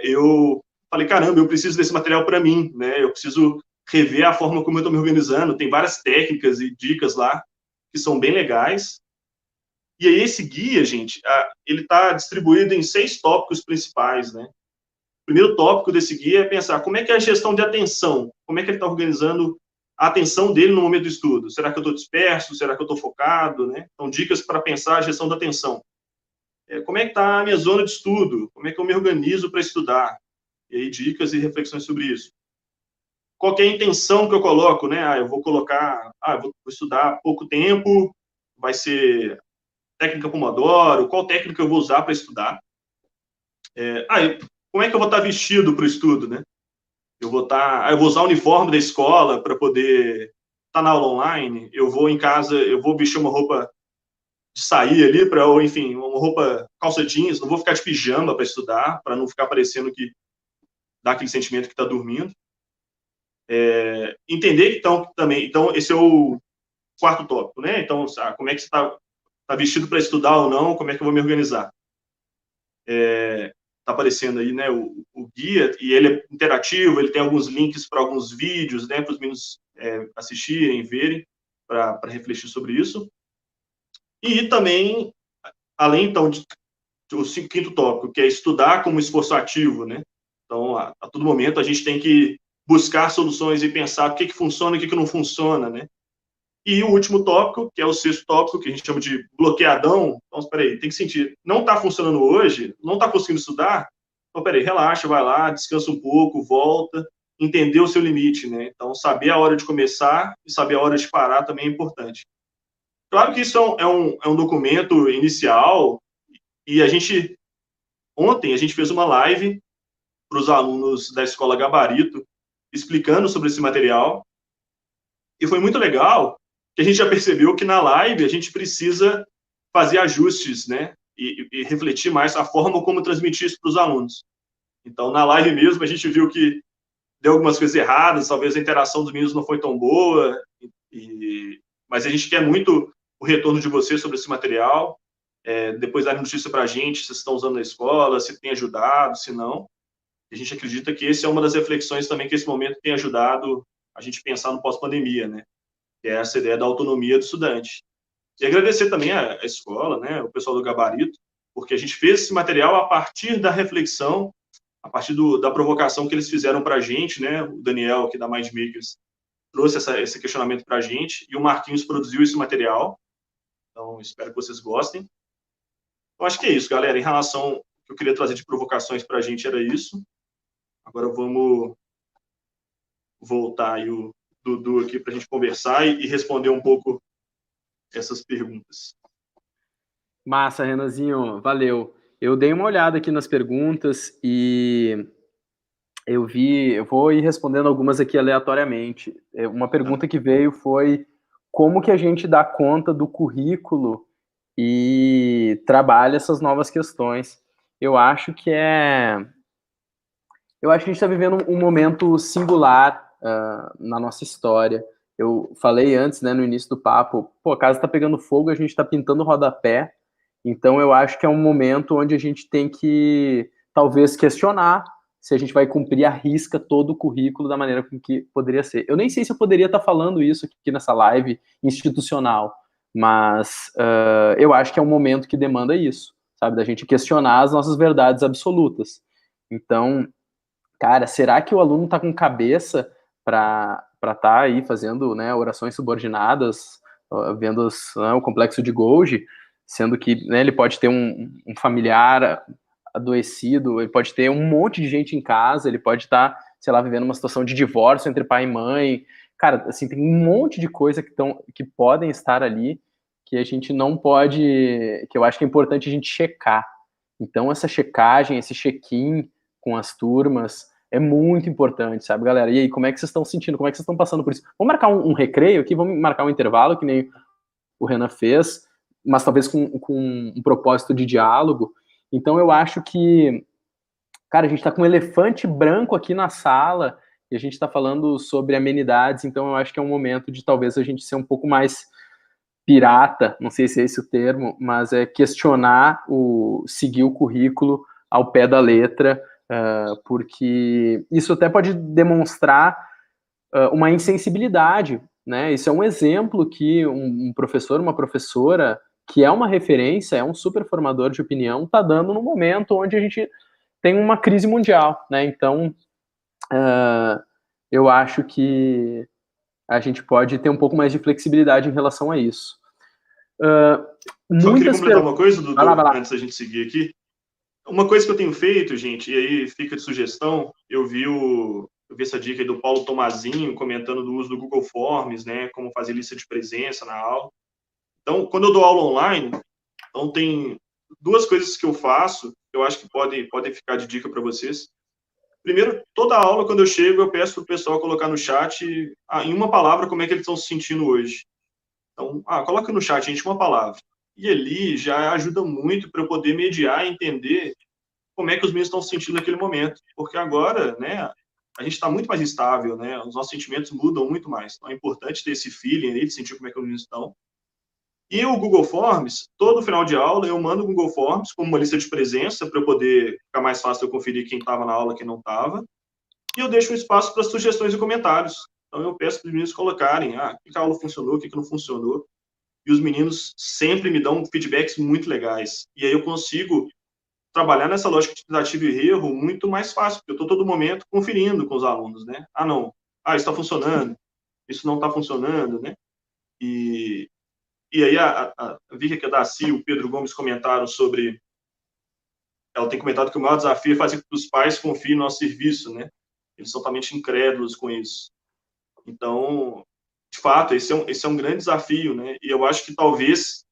eu falei, caramba, eu preciso desse material para mim, né? Eu preciso rever a forma como eu estou me organizando. Tem várias técnicas e dicas lá que são bem legais. E aí esse guia, gente, ele está distribuído em 6 tópicos principais, né? O primeiro tópico desse guia é pensar como é que é a gestão de atenção, como é que ele está organizando a atenção dele no momento do estudo. Será que eu estou disperso? Será que eu estou focado? Né? Então, dicas para pensar a gestão da atenção. Como é que está a minha zona de estudo? Como é que eu me organizo para estudar? E aí, dicas e reflexões sobre isso. Qual que é a intenção que eu coloco, né? Eu vou colocar, eu vou estudar pouco tempo, vai ser técnica Pomodoro, qual técnica eu vou usar para estudar. Como é que eu vou estar vestido para o estudo, né? Eu vou usar o uniforme da escola para poder estar na aula online, eu vou em casa, eu vou vestir uma roupa de sair ali, ou enfim, uma roupa, calça jeans, não vou ficar de pijama para estudar, para não ficar parecendo que dá aquele sentimento que está dormindo. Entender que então esse é o 4º tópico, né? Então, como é que você está vestido para estudar ou não, como é que eu vou me organizar? Está aparecendo aí, né, o guia, e ele é interativo, ele tem alguns links para alguns vídeos, né, para os meninos assistirem, verem, para refletir sobre isso. E também, além, então, o 5º tópico, que é estudar como esforço ativo, né? Então, a todo momento, a gente tem que buscar soluções e pensar o que funciona e o que não funciona, né? E o último tópico, que é o 6º tópico, que a gente chama de bloqueadão. Então, espera aí, tem que sentir, não está funcionando hoje, não está conseguindo estudar, então, espera aí, relaxa, vai lá, descansa um pouco, volta, entender o seu limite, né? Então, saber a hora de começar e saber a hora de parar também é importante. Claro que isso é um documento inicial, e ontem a gente fez uma live para os alunos da Escola Gabarito, explicando sobre esse material, e foi muito legal, que a gente já percebeu que na live a gente precisa fazer ajustes, né, e refletir mais a forma como transmitir isso para os alunos. Então, na live mesmo, a gente viu que deu algumas coisas erradas, talvez a interação dos meninos não foi tão boa, mas a gente quer muito o retorno de vocês sobre esse material, depois darem notícia para a gente, se estão usando na escola, se tem ajudado, se não. A gente acredita que essa é uma das reflexões também que esse momento tem ajudado a gente pensar no pós-pandemia, né? Que é essa ideia da autonomia do estudante. E agradecer também a escola, né, o pessoal do Gabarito, porque a gente fez esse material a partir da reflexão, a partir da provocação que eles fizeram para a gente, né? O Daniel, aqui da Mindmakers, trouxe esse questionamento para a gente, e o Marquinhos produziu esse material. Então, espero que vocês gostem. Então, acho que é isso, galera. Em relação ao que eu queria trazer de provocações para a gente, era isso. Agora vamos voltar aí o Dudu aqui para a gente conversar e responder um pouco essas perguntas. Massa, Renanzinho, valeu. Eu dei uma olhada aqui nas perguntas e eu vou ir respondendo algumas aqui aleatoriamente. Uma pergunta que veio foi como que a gente dá conta do currículo e trabalha essas novas questões. Eu acho que a gente está vivendo um momento singular na nossa história. Eu falei antes, né, no início do papo, a casa está pegando fogo, a gente está pintando o rodapé, então eu acho que é um momento onde a gente tem que, talvez, questionar se a gente vai cumprir à risca todo o currículo da maneira com que poderia ser. Eu nem sei se eu poderia estar falando isso aqui nessa live institucional, mas eu acho que é um momento que demanda isso, sabe, da gente questionar as nossas verdades absolutas. Então, cara, será que o aluno está com cabeça para estar aí fazendo, né, orações subordinadas, vendo o complexo de Golgi, sendo que, né, ele pode ter um familiar adoecido, ele pode ter um monte de gente em casa, ele pode estar, sei lá, vivendo uma situação de divórcio entre pai e mãe. Cara, assim, tem um monte de coisa que podem estar ali que a gente não pode, que eu acho que é importante a gente checar. Então, essa checagem, esse check-in com as turmas é muito importante, sabe, galera? E aí, como é que vocês estão sentindo? Como é que vocês estão passando por isso? Vamos marcar um recreio aqui, vamos marcar um intervalo, que nem o Renan fez, mas talvez com um propósito de diálogo. Então, eu acho que, cara, a gente está com um elefante branco aqui na sala e a gente está falando sobre amenidades, então eu acho que é um momento de talvez a gente ser um pouco mais pirata, não sei se é esse o termo, mas é questionar seguir o currículo ao pé da letra, porque isso até pode demonstrar uma insensibilidade, né? Isso é um exemplo que um professor, uma professora, que é uma referência, é um super formador de opinião, está dando no momento onde a gente tem uma crise mundial, né? Então, eu acho que a gente pode ter um pouco mais de flexibilidade em relação a isso. Só queria Muitas completar uma coisa, vai lá, Dudu, vai lá. antes da gente seguir aqui. Uma coisa que eu tenho feito, gente, e aí fica de sugestão, eu vi essa dica aí do Paulo Tomazinho comentando do uso do Google Forms, né, como fazer lista de presença na aula. Então, quando eu dou aula online, então tem duas coisas que eu faço, eu acho que podem ficar de dica para vocês. Primeiro, toda aula, quando eu chego, eu peço para o pessoal colocar no chat, em uma palavra, como é que eles estão se sentindo hoje. Então, coloca no chat, gente, uma palavra. E ali já ajuda muito para eu poder mediar e entender como é que os meninos estão se sentindo naquele momento. Porque agora, né, a gente está muito mais estável, né? Os nossos sentimentos mudam muito mais. Então, é importante ter esse feeling aí, de sentir como é que os meninos estão. E o Google Forms, todo final de aula, eu mando o Google Forms como uma lista de presença para eu poder ficar mais fácil eu conferir quem estava na aula e quem não estava. E eu deixo um espaço para sugestões e comentários. Então, eu peço para os meninos colocarem, o que a aula funcionou, o que não funcionou. E os meninos sempre me dão feedbacks muito legais. E aí eu consigo trabalhar nessa lógica de tentativa e erro muito mais fácil, porque eu estou todo momento conferindo com os alunos, né? Não. Isso está funcionando, isso não está funcionando, né? E aí a Vicky, que é da CI, o Pedro Gomes comentaram sobre... Ela tem comentado que o maior desafio é fazer com que os pais confiem no nosso serviço, né? Eles são totalmente incrédulos com isso. Então, de fato, esse é um grande desafio, né? E eu acho que talvez,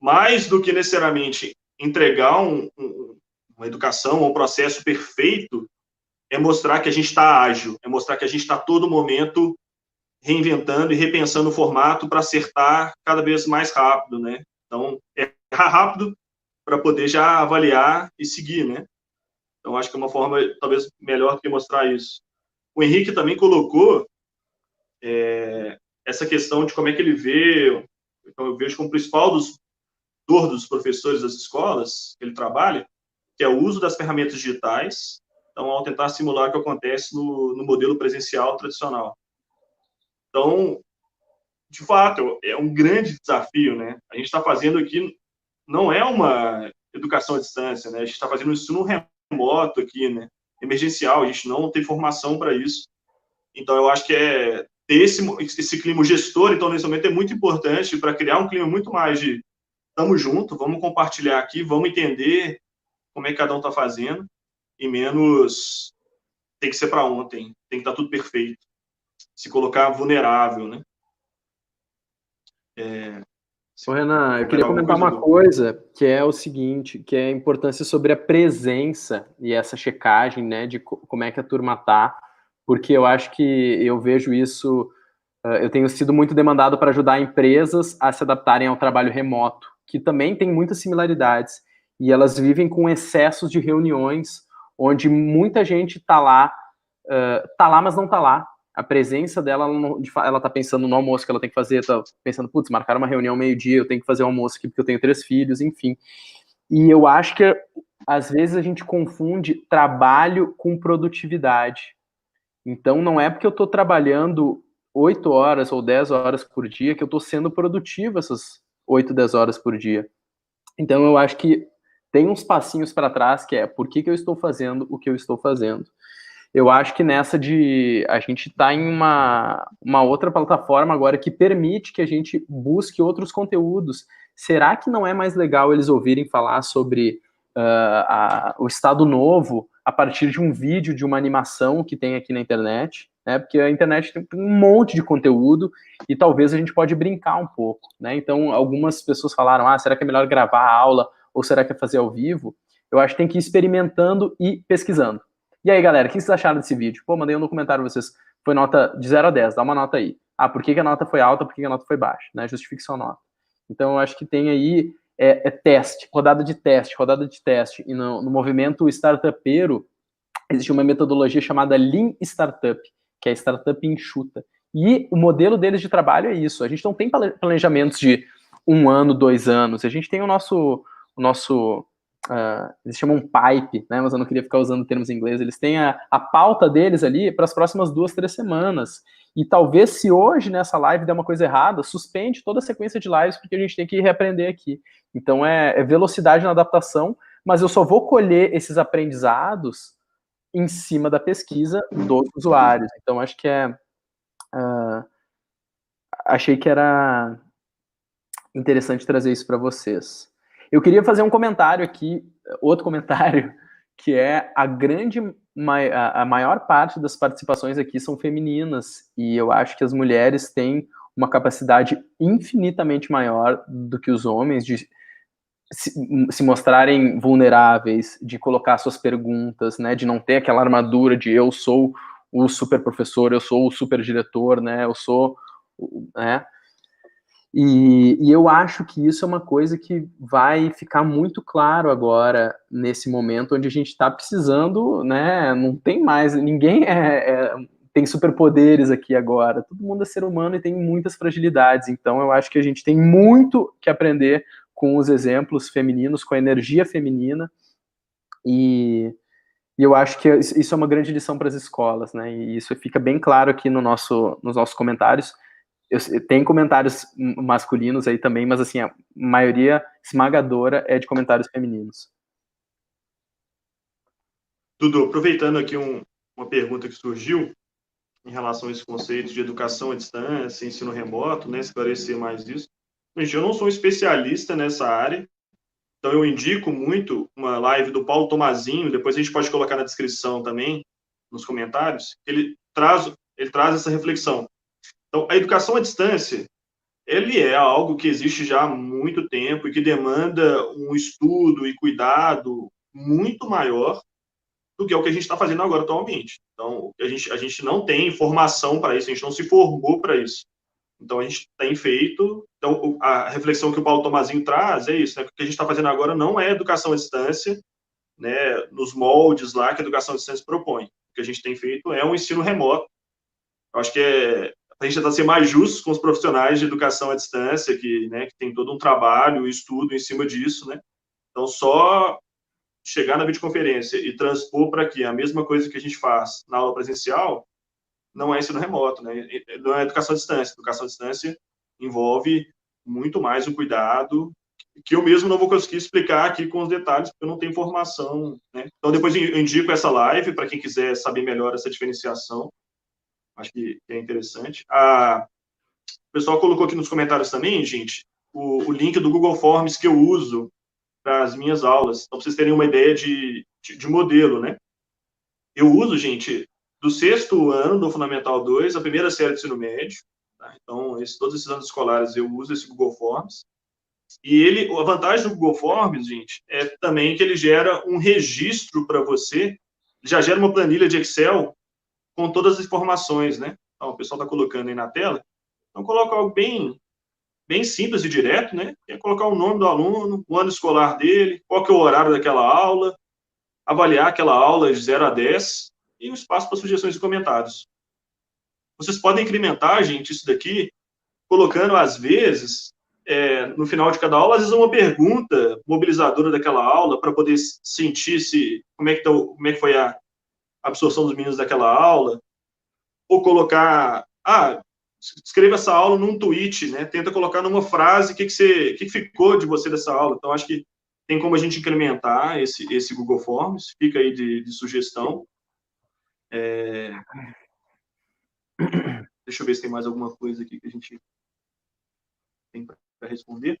mais do que necessariamente entregar uma educação, um processo perfeito, é mostrar que a gente está ágil, é mostrar que a gente está todo momento reinventando e repensando o formato para acertar cada vez mais rápido, né? Então, errar rápido para poder já avaliar e seguir, né? Então, acho que é uma forma, talvez, melhor do que mostrar isso. O Henrique também colocou essa questão de como é que ele vê, então eu vejo como principal dor dos professores das escolas que ele trabalha, que é o uso das ferramentas digitais, então, ao tentar simular o que acontece no modelo presencial tradicional. Então, de fato, é um grande desafio, né? A gente está fazendo aqui, não é uma educação à distância, né? A gente está fazendo um ensino remoto aqui, né? Emergencial, a gente não tem formação para isso. Então, eu acho que ter esse clima gestor, então, nesse momento, é muito importante para criar um clima muito mais de estamos juntos, vamos compartilhar aqui, vamos entender como é que cada um está fazendo, e menos tem que ser para ontem, tem que estar tudo perfeito. Se colocar vulnerável, né? Ô, Renan, eu queria comentar uma coisa, que é o seguinte, que é a importância sobre a presença e essa checagem, né, de como é que a turma tá, porque eu acho que eu vejo isso, eu tenho sido muito demandado para ajudar empresas a se adaptarem ao trabalho remoto, que também tem muitas similaridades, e elas vivem com excessos de reuniões, onde muita gente tá lá, mas não tá lá. A presença dela, ela tá pensando no almoço que ela tem que fazer, tá pensando, putz, marcaram uma reunião meio-dia, eu tenho que fazer o almoço aqui porque eu tenho 3 filhos, enfim. E eu acho que, às vezes, a gente confunde trabalho com produtividade. Então, não é porque eu tô trabalhando 8 horas ou 10 horas por dia que eu tô sendo produtivo essas 8, 10 horas por dia. Então, eu acho que tem uns passinhos para trás, que é por que eu estou fazendo o que eu estou fazendo. Eu acho que nessa de a gente está em uma outra plataforma agora que permite que a gente busque outros conteúdos. Será que não é mais legal eles ouvirem falar sobre o Estado Novo a partir de um vídeo, de uma animação que tem aqui na internet? Né? Porque a internet tem um monte de conteúdo e talvez a gente pode brincar um pouco. Né? Então, algumas pessoas falaram, será que é melhor gravar a aula ou será que é fazer ao vivo? Eu acho que tem que ir experimentando e pesquisando. E aí, galera, o que vocês acharam desse vídeo? Pô, mandei no comentário vocês. Foi nota de 0 a 10, dá uma nota aí. Por que a nota foi alta, por que a nota foi baixa? Né? Justifique sua nota. Então, eu acho que tem aí teste, rodada de teste. E no movimento startupeiro, existe uma metodologia chamada Lean Startup, que é startup enxuta. E o modelo deles de trabalho é isso. A gente não tem planejamentos de 1 ano, 2 anos. A gente tem o nosso eles chamam pipe, né, mas eu não queria ficar usando termos em inglês. Eles têm a pauta deles ali para as próximas 2, 3 semanas. E talvez se hoje nessa live der uma coisa errada, suspende toda a sequência de lives, porque a gente tem que reaprender aqui. Então é velocidade na adaptação, mas eu só vou colher esses aprendizados em cima da pesquisa dos usuários. Então acho que achei que era interessante trazer isso para vocês. Eu queria fazer um comentário aqui, outro comentário, que é a maior parte das participações aqui são femininas, e eu acho que as mulheres têm uma capacidade infinitamente maior do que os homens de se mostrarem vulneráveis, de colocar suas perguntas, né, de não ter aquela armadura de eu sou o super professor, eu sou o super diretor, né, eu sou, né. E eu acho que isso é uma coisa que vai ficar muito claro agora, nesse momento onde a gente está precisando, né? Não tem mais, ninguém tem superpoderes aqui agora, todo mundo é ser humano e tem muitas fragilidades, então eu acho que a gente tem muito que aprender com os exemplos femininos, com a energia feminina, e eu acho que isso é uma grande lição para as escolas, né? E isso fica bem claro aqui nos nossos comentários. Tem comentários masculinos aí também, mas assim, a maioria esmagadora é de comentários femininos. Dudu, aproveitando aqui uma pergunta que surgiu em relação a esse conceito de educação à distância, ensino remoto, né, esclarecer mais isso. Gente, eu não sou um especialista nessa área, então eu indico muito uma live do Paulo Tomazinho, depois a gente pode colocar na descrição também, nos comentários, ele traz essa reflexão. Então, a educação à distância, ele é algo que existe já há muito tempo e que demanda um estudo e cuidado muito maior do que é o que a gente está fazendo agora atualmente. Então, a gente não tem formação para isso, a gente não se formou para isso. Então, a gente tem feito. Então, a reflexão que o Paulo Tomazinho traz é isso, né? O que a gente está fazendo agora não é educação à distância, né? Nos moldes lá que a educação à distância propõe. O que a gente tem feito é um ensino remoto. Eu acho que a gente tentar ser mais justos com os profissionais de educação à distância, né, que tem todo um trabalho, um estudo em cima disso, né? Então, só chegar na videoconferência e transpor para aqui a mesma coisa que a gente faz na aula presencial, não é ensino remoto, né? Não é educação à distância. Educação à distância envolve muito mais o cuidado, que eu mesmo não vou conseguir explicar aqui com os detalhes, porque eu não tenho formação, né? Então, depois eu indico essa live para quem quiser saber melhor essa diferenciação. Acho que é interessante. O pessoal colocou aqui nos comentários também, gente, o link do Google Forms que eu uso para as minhas aulas. Então, para vocês terem uma ideia de modelo, né? Eu uso, gente, do 6º ano do Fundamental 2, a primeira série do ensino médio. Tá? Então, todos esses anos escolares eu uso esse Google Forms. E a vantagem do Google Forms, gente, é também que ele gera um registro para você, já gera uma planilha de Excel com todas as informações, né? Então, o pessoal está colocando aí na tela. Então, coloca algo bem simples e direto, né? É colocar o nome do aluno, o ano escolar dele, qual que é o horário daquela aula, avaliar aquela aula de 0 a 10 e um espaço para sugestões e comentários. Vocês podem incrementar, gente, isso daqui, colocando, às vezes, no final de cada aula, às vezes uma pergunta mobilizadora daquela aula para poder sentir como é que foi a absorção dos meninos daquela aula, ou colocar, escreva essa aula num tweet, né? Tenta colocar numa frase o que ficou de você dessa aula. Então, acho que tem como a gente incrementar esse Google Forms, fica aí de sugestão. Deixa eu ver se tem mais alguma coisa aqui que a gente tem para responder.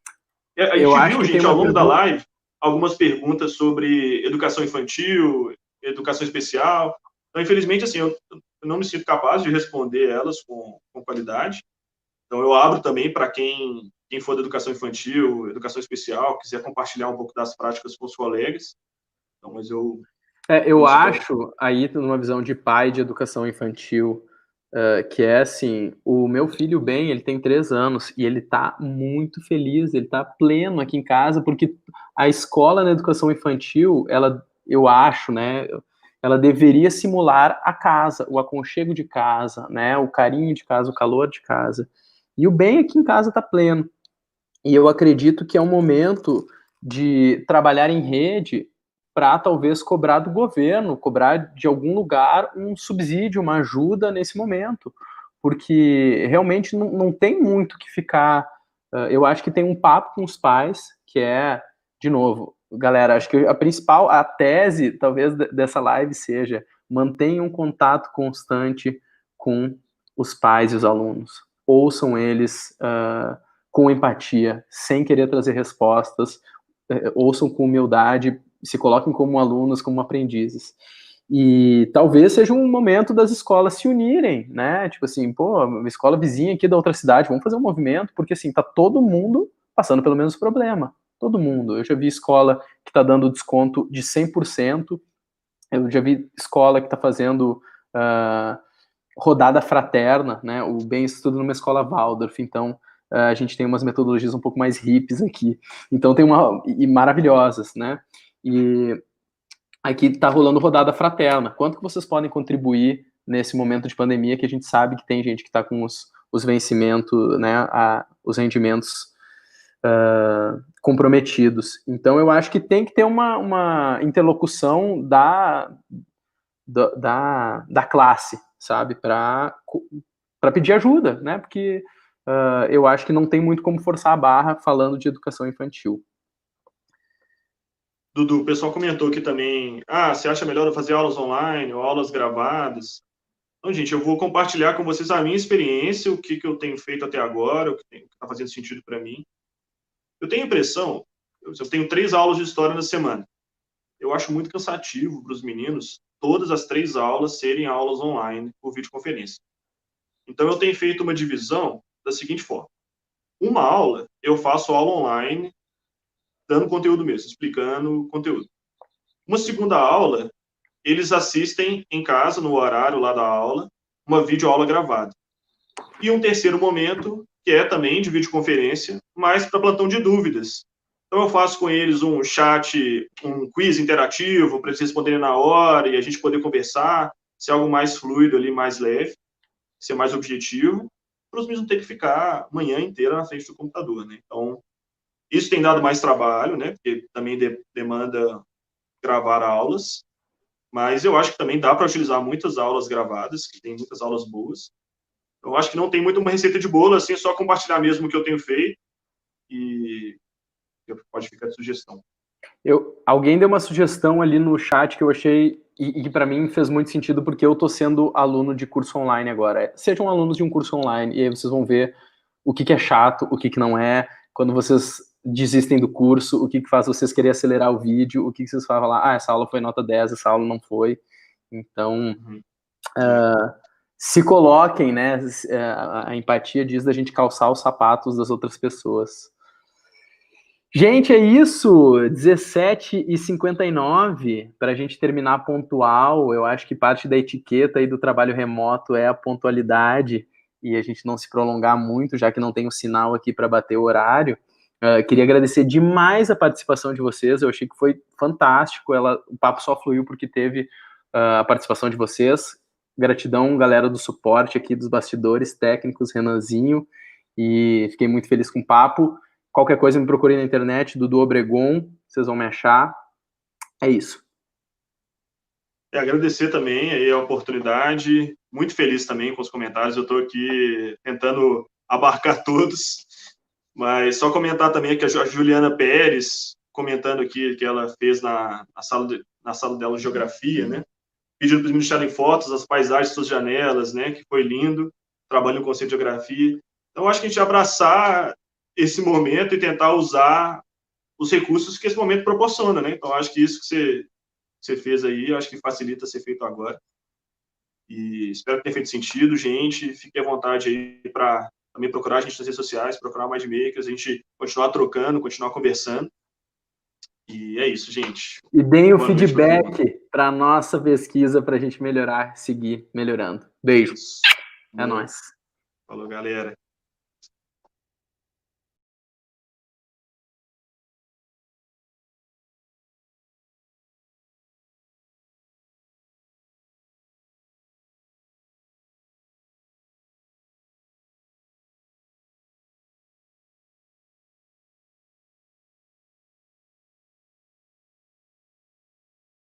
A Eu gente acho viu, que tem gente, ao uma longo da pergunta. live, algumas perguntas sobre educação infantil, educação especial. Então, infelizmente, assim, eu não me sinto capaz de responder elas com qualidade. Então, eu abro também para quem for da educação infantil, educação especial, quiser compartilhar um pouco das práticas com os colegas. Então, mas eu Eu considero. acho, aí, numa visão de pai de educação infantil, que é assim, o meu filho Ben, ele tem 3 anos e ele tá muito feliz, ele tá pleno aqui em casa, porque a escola na educação infantil, ela, eu acho, né, ela deveria simular a casa, o aconchego de casa, né, o carinho de casa, o calor de casa. E o Ben aqui em casa tá pleno. E eu acredito que é um momento de trabalhar em rede para talvez cobrar do governo, cobrar de algum lugar um subsídio, uma ajuda nesse momento, porque realmente não tem muito que ficar. Eu acho que tem um papo com os pais, que é, de novo, galera, acho que a principal, a tese talvez dessa live seja mantenham um contato constante com os pais e os alunos. Ouçam eles com empatia, sem querer trazer respostas, ouçam com humildade, se coloquem como alunos, como aprendizes. E talvez seja um momento das escolas se unirem, né? Tipo assim, pô, uma escola vizinha aqui da outra cidade, vamos fazer um movimento, porque assim, tá todo mundo passando pelo mesmo problema. Todo mundo. Eu já vi escola que está dando desconto de 100%, eu já vi escola que está fazendo rodada fraterna, né? O Ben estuda numa escola Waldorf, então a gente tem umas metodologias um pouco mais hippies aqui. Então tem e maravilhosas, né? E aqui está rolando rodada fraterna. Quanto que vocês podem contribuir nesse momento de pandemia que a gente sabe que tem gente que está com os vencimentos, né? Os rendimentos comprometidos. Então eu acho que tem que ter uma interlocução da classe, sabe? Para pedir ajuda, né? Porque eu acho que não tem muito como forçar a barra falando de educação infantil. Dudu, o pessoal comentou aqui também, você acha melhor eu fazer aulas online ou aulas gravadas? Então, gente, eu vou compartilhar com vocês a minha experiência, o que eu tenho feito até agora, o que está fazendo sentido para mim. Eu tenho a impressão, eu tenho 3 aulas de história na semana. Eu acho muito cansativo para os meninos todas as 3 aulas serem aulas online por videoconferência. Então, eu tenho feito uma divisão da seguinte forma. Uma aula, eu faço aula online, dando conteúdo mesmo, explicando o conteúdo. Uma segunda aula, eles assistem em casa, no horário lá da aula, uma videoaula gravada. E um terceiro momento, que é também de videoconferência, mas para plantão de dúvidas. Então eu faço com eles um chat, um quiz interativo, para eles responderem na hora e a gente poder conversar, ser algo mais fluido ali, mais leve, ser mais objetivo, para os meninos não ter que ficar a manhã inteira na frente do computador, né? Então, isso tem dado mais trabalho, né? Porque também demanda gravar aulas, mas eu acho que também dá para utilizar muitas aulas gravadas, que tem muitas aulas boas. Eu acho que não tem muito uma receita de bolo, assim, é só compartilhar mesmo o que eu tenho feito e pode ficar de sugestão. Alguém deu uma sugestão ali no chat que eu achei e que para mim fez muito sentido porque eu tô sendo aluno de curso online agora. Sejam alunos de um curso online e aí vocês vão ver o que é chato, o que não é, quando vocês desistem do curso, o que faz vocês querer acelerar o vídeo, o que vocês falam lá, essa aula foi nota 10, essa aula não foi. Então, se coloquem, né? A empatia diz da gente calçar os sapatos das outras pessoas. Gente, é isso. 17h59 para a gente terminar pontual. Eu acho que parte da etiqueta aí do trabalho remoto é a pontualidade e a gente não se prolongar muito, já que não tem o sinal aqui para bater o horário. Queria agradecer demais a participação de vocês. Eu achei que foi fantástico. O papo só fluiu porque teve a participação de vocês. Gratidão, galera do suporte aqui dos bastidores técnicos, Renanzinho. E fiquei muito feliz com o papo. Qualquer coisa me procurem na internet, Dudu Obregon, vocês vão me achar. É isso. Agradecer também aí a oportunidade, muito feliz também com os comentários, eu estou aqui tentando abarcar todos, mas só comentar também que a Juliana Pérez comentando aqui que ela fez na sala dela de geografia, né? Pedindo para os meninos tirarem fotos das paisagens das suas janelas, né? Que foi lindo, trabalho no conceito de geografia. Então, acho que a gente abraçar esse momento e tentar usar os recursos que esse momento proporciona, né? Então, acho que isso que você fez aí, acho que facilita ser feito agora. E espero que tenha feito sentido, gente. Fique à vontade aí para também procurar a gente nas redes sociais, procurar mais makers, a gente continuar trocando, continuar conversando. E é isso, gente. E deem o feedback para a nossa pesquisa para a gente melhorar, seguir melhorando. Beijo. É nóis. Falou, galera.